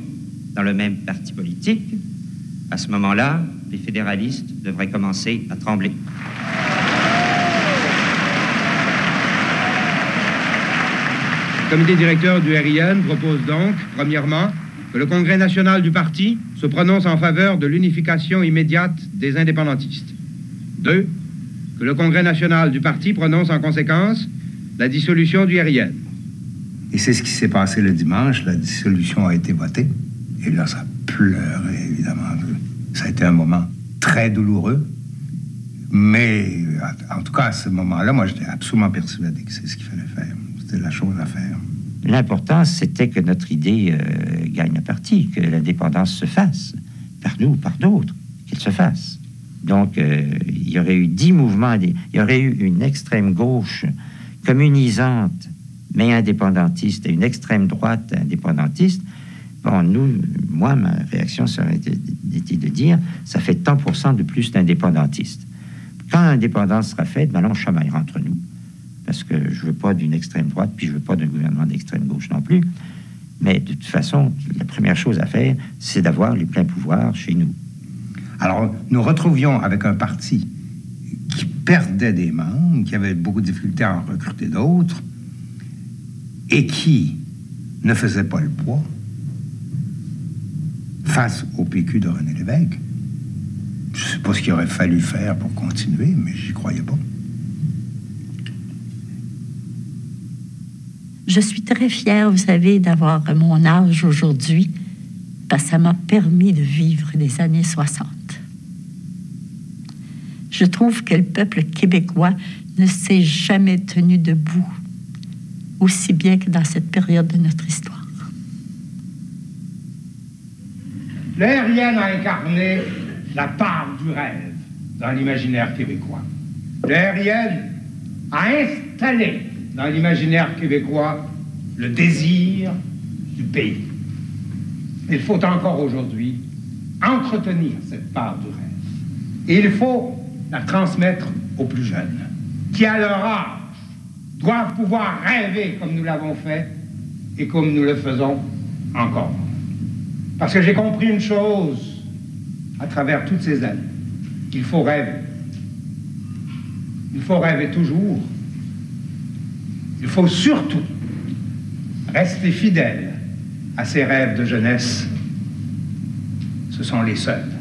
dans le même parti politique, à ce moment-là, les fédéralistes devraient commencer à trembler. Le comité directeur du RIN propose donc, premièrement, que le Congrès national du parti se prononce en faveur de l'unification immédiate des indépendantistes. 2. Que le Congrès national du parti prononce en conséquence la dissolution du RIN. Et c'est ce qui s'est passé le dimanche. La dissolution a été votée. Et là, ça pleurait, évidemment. Ça a été un moment très douloureux. Mais, en tout cas, à ce moment-là, moi, j'étais absolument persuadé que c'est ce qu'il fallait faire. C'était la chose à faire. L'important, c'était que notre idée gagne un parti, que l'indépendance se fasse, par nous ou par d'autres, qu'elle se fasse. Donc, il y aurait eu 10 mouvements, il y aurait eu une extrême gauche communisante, mais indépendantiste, et une extrême droite indépendantiste. Bon, moi, ma réaction serait été de dire, ça fait tant % de plus d'indépendantistes. Quand l'indépendance sera faite, ben là, on chamaillera entre nous. Parce que je veux pas d'une extrême droite, puis je veux pas d'un gouvernement d'extrême gauche non plus. Mais de toute façon, la première chose à faire, c'est d'avoir les pleins pouvoirs chez nous. Alors, nous retrouvions avec un parti qui perdait des membres, qui avait beaucoup de difficultés à en recruter d'autres, et qui ne faisait pas le poids face au PQ de René Lévesque. Je ne sais pas ce qu'il aurait fallu faire pour continuer, mais j'y croyais pas. Je suis très fière, vous savez, d'avoir mon âge aujourd'hui, parce que ça m'a permis de vivre les années 60. Je trouve que le peuple québécois ne s'est jamais tenu debout aussi bien que dans cette période de notre histoire. Le RIN a incarné la part du rêve dans l'imaginaire québécois. Le RIN a installé dans l'imaginaire québécois le désir du pays. Il faut encore aujourd'hui entretenir cette part du rêve. Et il faut la transmettre aux plus jeunes, qui à leur âge doivent pouvoir rêver comme nous l'avons fait et comme nous le faisons encore. Parce que j'ai compris une chose à travers toutes ces années, qu'il faut rêver. Il faut rêver toujours. Il faut surtout rester fidèle à ses rêves de jeunesse. Ce sont les seuls.